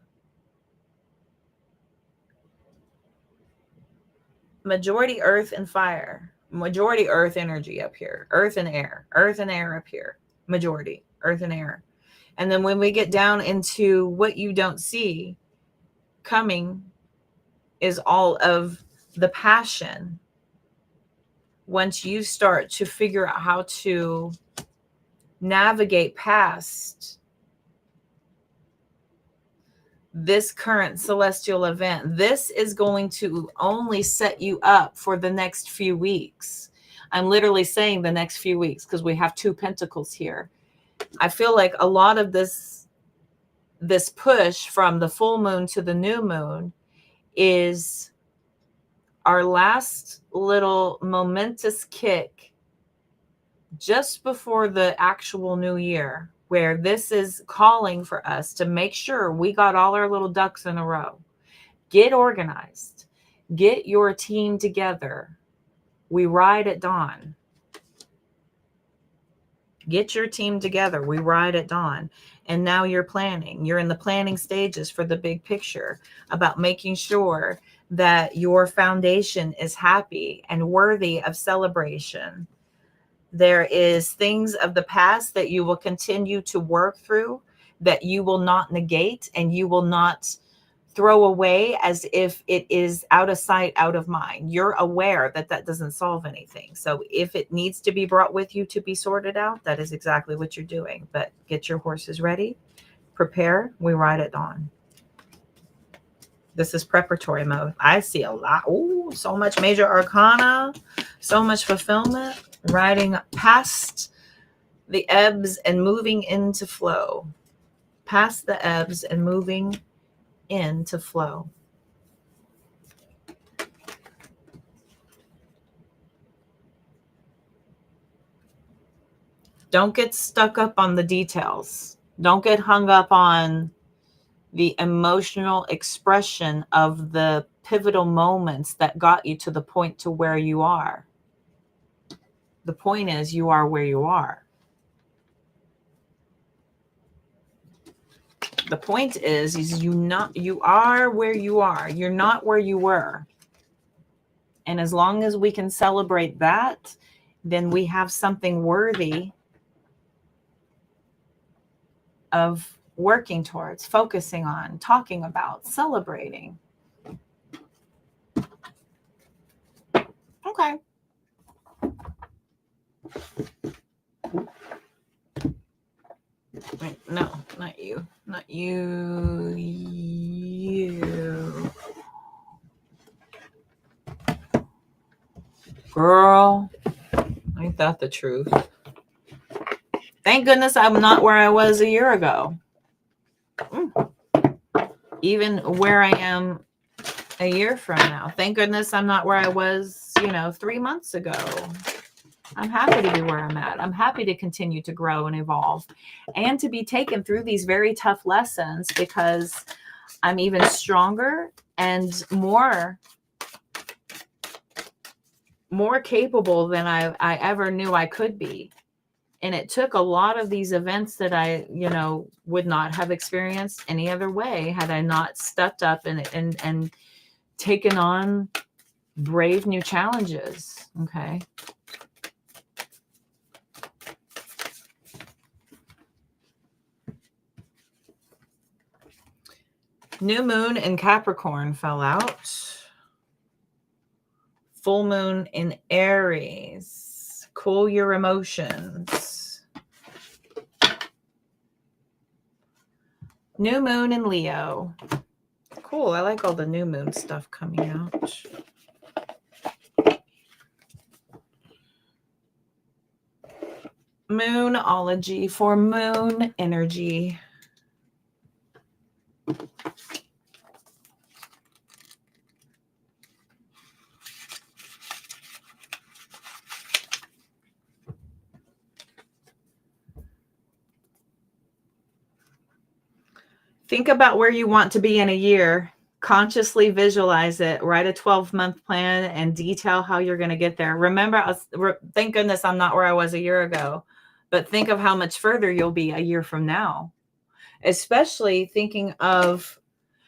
majority earth and fire, majority earth energy up here, earth and air up here, majority earth and air. And then when we get down into what you don't see coming is all of the passion. Once you start to figure out how to navigate past this current celestial event, this is going to only set you up for the next few weeks. I'm literally saying the next few weeks because we have 2 pentacles here. I feel like a lot of this push from the full moon to the new moon is our last little momentous kick just before the actual new year, where this is calling for us to make sure we got all our little ducks in a row. Get organized. Get your team together. We ride at dawn. Get your team together. We ride at dawn. And now you're planning. You're in the planning stages for the big picture about making sure that your foundation is happy and worthy of celebration. There is things of the past that you will continue to work through, that you will not negate and you will not throw away as if it is out of sight, out of mind. You're aware that that doesn't solve anything. So if it needs to be brought with you to be sorted out, that is exactly what you're doing. But get your horses ready, prepare, we ride at dawn. This is preparatory mode. I see a lot. Oh, so much major arcana, so much fulfillment, riding past the ebbs and moving into flow. Past the ebbs and moving into flow. Don't get stuck up on the details. Don't get hung up on the emotional expression of the pivotal moments that got you to the point to where you are. The point is, you are where you are. The point is you are where you are. You're not where you were. And as long as we can celebrate that, then we have something worthy of working towards, focusing on, talking about, celebrating. Okay. Wait, no, not you. Not you. You. Girl, ain't that the truth? Thank goodness I'm not where I was a year ago. Even where I am a year from now. Thank goodness I'm not where I was, 3 months ago. I'm happy to be where I'm at. I'm happy to continue to grow and evolve and to be taken through these very tough lessons, because I'm even stronger and more capable than I ever knew I could be. And it took a lot of these events that I, would not have experienced any other way had I not stepped up and taken on brave new challenges. Okay. New moon in Capricorn fell out. Full moon in Aries. Cool your emotions. New moon in Leo. Cool. I like all the new moon stuff coming out. Moonology for moon energy. Think about where you want to be in a year. Consciously visualize it. Write a 12-month plan and detail how you're going to get there. Remember, thank goodness I'm not where I was a year ago, but think of how much further you'll be a year from now, especially thinking of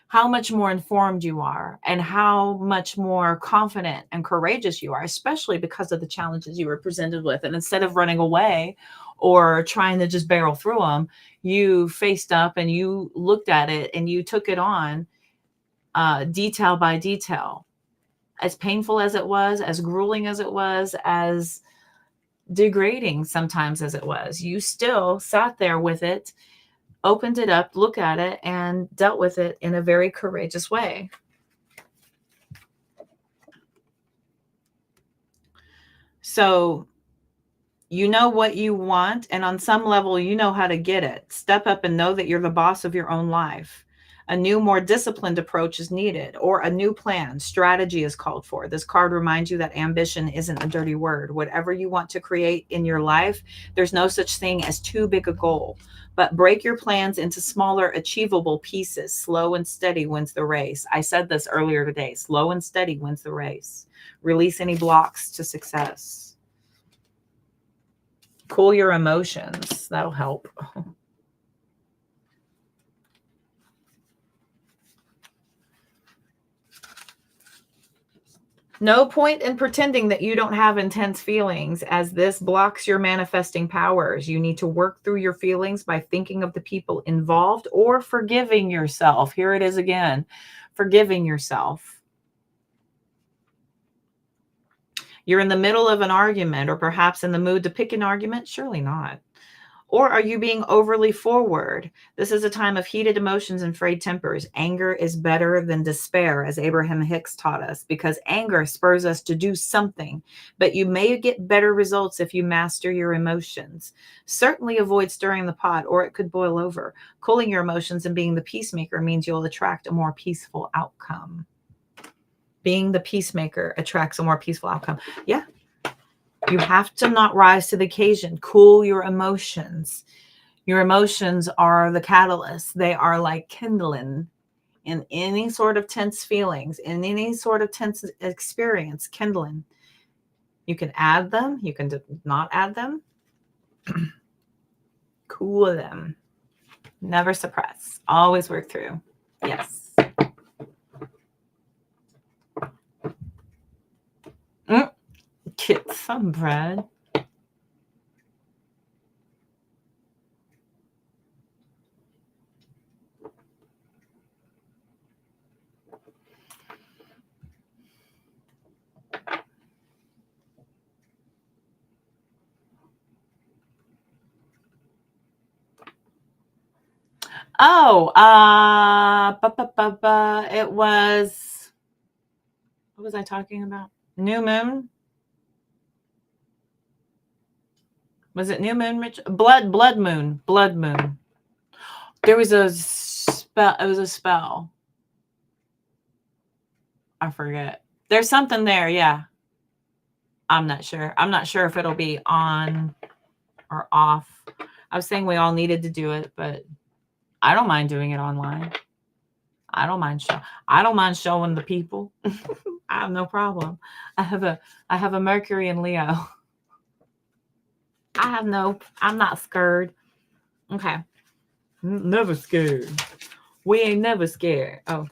how much more informed you are and how much more confident and courageous you are, especially because of the challenges you were presented with. And instead of running away or trying to just barrel through them, you faced up and you looked at it and you took it on detail by detail. As painful as it was, as grueling as it was, as degrading sometimes as it was, you still sat there with it, opened it up, looked at it, and dealt with it in a very courageous way. So you know what you want, and on some level, you know how to get it. Step up and know that you're the boss of your own life. A new, more disciplined approach is needed, or a new plan, strategy is called for. This card reminds you that ambition isn't a dirty word. Whatever you want to create in your life, there's no such thing as too big a goal. But break your plans into smaller, achievable pieces. Slow and steady wins the race. I said this earlier today. Slow and steady wins the race. Release any blocks to success. Cool your emotions. That'll help. No point in pretending that you don't have intense feelings, as this blocks your manifesting powers. You need to work through your feelings by thinking of the people involved or forgiving yourself. Here it is again, forgiving yourself. You're in the middle of an argument, or perhaps in the mood to pick an argument. Surely not. Or are you being overly forward? This is a time of heated emotions and frayed tempers. Anger is better than despair, as Abraham Hicks taught us, because anger spurs us to do something, but you may get better results if you master your emotions. Certainly avoid stirring the pot, or it could boil over. Cooling your emotions and being the peacemaker means you'll attract a more peaceful outcome. Being the peacemaker attracts a more peaceful outcome. Yeah. You have to not rise to the occasion. Cool your emotions. Your emotions are the catalyst. They are like kindling in any sort of tense feelings, in any sort of tense experience, kindling. You can add them. You can not add them. Cool them. Never suppress. Always work through. Yes. Get some bread. Oh, it was, what was I talking about? New moon? Was it new moon, Rich? Blood moon. There was a spell. It was a spell. I forget. There's something there. Yeah. I'm not sure. I'm not sure if it'll be on or off. I was saying we all needed to do it, but I don't mind doing it online. I don't mind showing the people. I have no problem. I have a Mercury in Leo. I'm not scared. Okay. Never scared. We ain't never scared. Oh,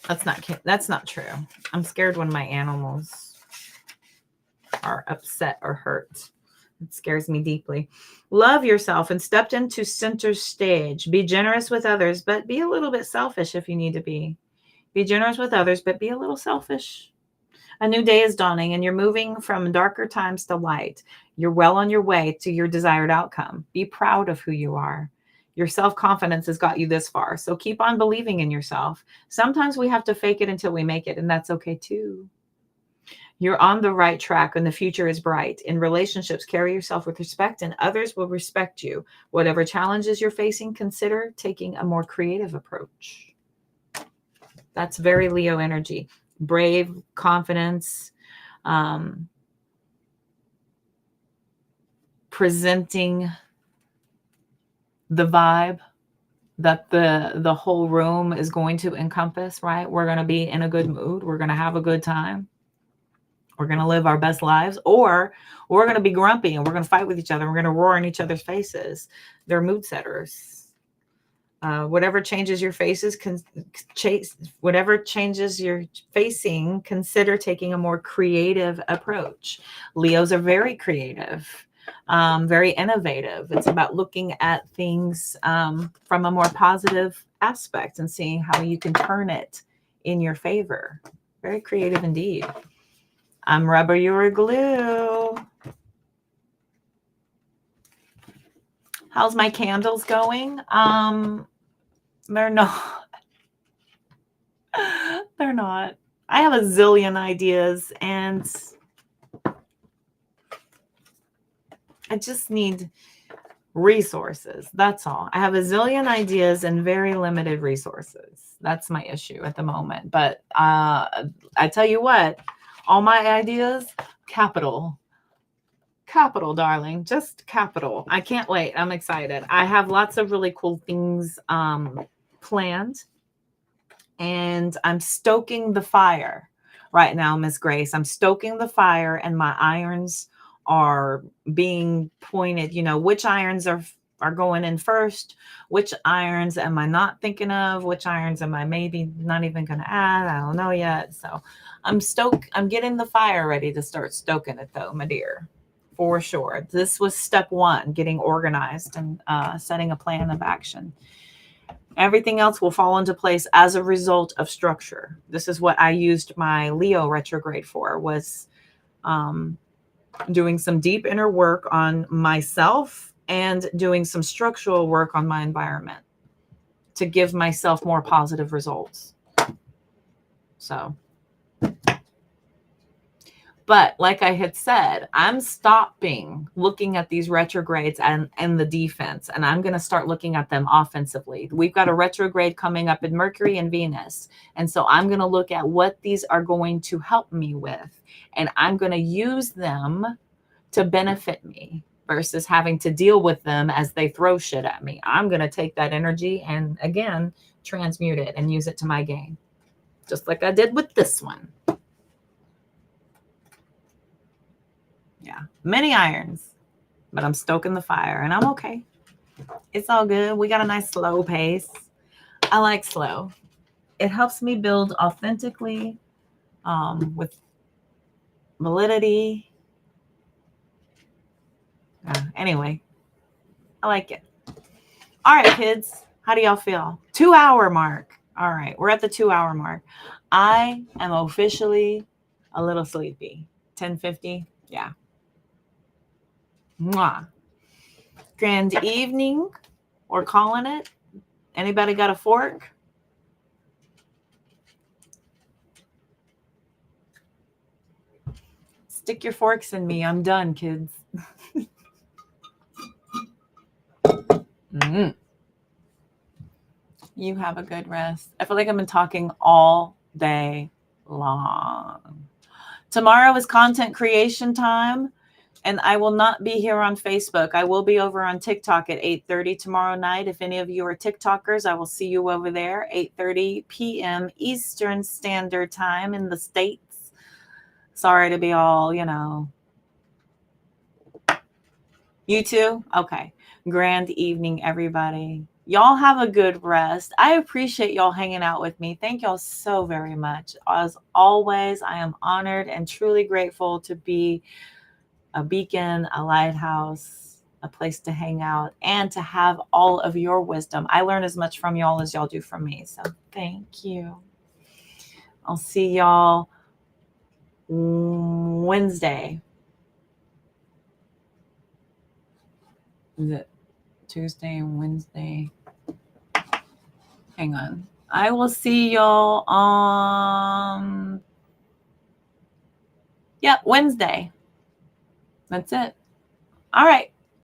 that's not true. I'm scared when my animals are upset or hurt. It scares me deeply. Love yourself and step into center stage. Be generous with others, but be a little bit selfish if you need to be. Be generous with others, but be a little selfish. A new day is dawning and you're moving from darker times to light. You're well on your way to your desired outcome. Be proud of who you are. Your self-confidence has got you this far, so keep on believing in yourself. Sometimes we have to fake it until we make it, and that's okay too. You're on the right track and the future is bright. In relationships, carry yourself with respect and others will respect you. Whatever challenges you're facing, consider taking a more creative approach. That's very Leo energy. Brave, confidence, presenting the vibe that the whole room is going to encompass, right? We're going to be in a good mood. We're going to have a good time. We're going to live our best lives, or we're going to be grumpy and we're going to fight with each other. We're going to roar in each other's faces. They're mood setters. Whatever changes your faces, whatever changes you're facing, consider taking a more creative approach. Leos are very creative, very innovative. It's about looking at things from a more positive aspect and seeing how you can turn it in your favor. Very creative indeed. I'm rubber, you're glue. How's my candles going? They're not. They're not. I have a zillion ideas and I just need resources. That's all. I have a zillion ideas and very limited resources. That's my issue at the moment. But I tell you what, all my ideas, capital, darling, just capital. I can't wait. I'm excited. I have lots of really cool things planned, and I'm stoking the fire right now, Miss Grace. I'm stoking the fire, and my irons are being pointed. You know, which irons are are going in first? Which irons am I not thinking of? Which irons am I maybe not even going to add? I don't know yet. So I'm getting the fire ready to start stoking it though, my dear, for sure. This was step one, getting organized and setting a plan of action. Everything else will fall into place as a result of structure. This is what I used my Leo retrograde for, was doing some deep inner work on myself and doing some structural work on my environment to give myself more positive results. So, but like I had said, I'm stopping looking at these retrogrades and the defense, and I'm going to start looking at them offensively. We've got a retrograde coming up in Mercury and Venus. And so I'm going to look at what these are going to help me with, and I'm going to use them to benefit me versus having to deal with them as they throw shit at me. I'm going to take that energy and, again, transmute it and use it to my gain, just like I did with this one. Yeah, many irons, but I'm stoking the fire and I'm okay. It's all good. We got a nice slow pace. I like slow. It helps me build authentically, with validity. Anyway, I like it. All right, kids, how do y'all feel? 2-hour mark. All right, we're at the 2-hour mark. I am officially a little sleepy. 10:50. Yeah. Mwah. Grand evening. We're calling it. Anybody got a fork? Stick your forks in me. I'm done, kids. You have a good rest. I feel like I've been talking all day long. Tomorrow is content creation time, and I will not be here on Facebook. I will be over on TikTok at 8:30 tomorrow night. If any of you are TikTokers, I will see you over there, 8:30 p.m. Eastern Standard Time in the States. Sorry to be all, You too? Okay. Grand evening, everybody. Y'all have a good rest. I appreciate y'all hanging out with me. Thank y'all so very much. As always, I am honored and truly grateful to be a beacon, a lighthouse, a place to hang out, and to have all of your wisdom. I learn as much from y'all as y'all do from me. So thank you. I'll see y'all Wednesday. Is it Tuesday and Wednesday? Hang on. I will see y'all on Wednesday. That's it. All right.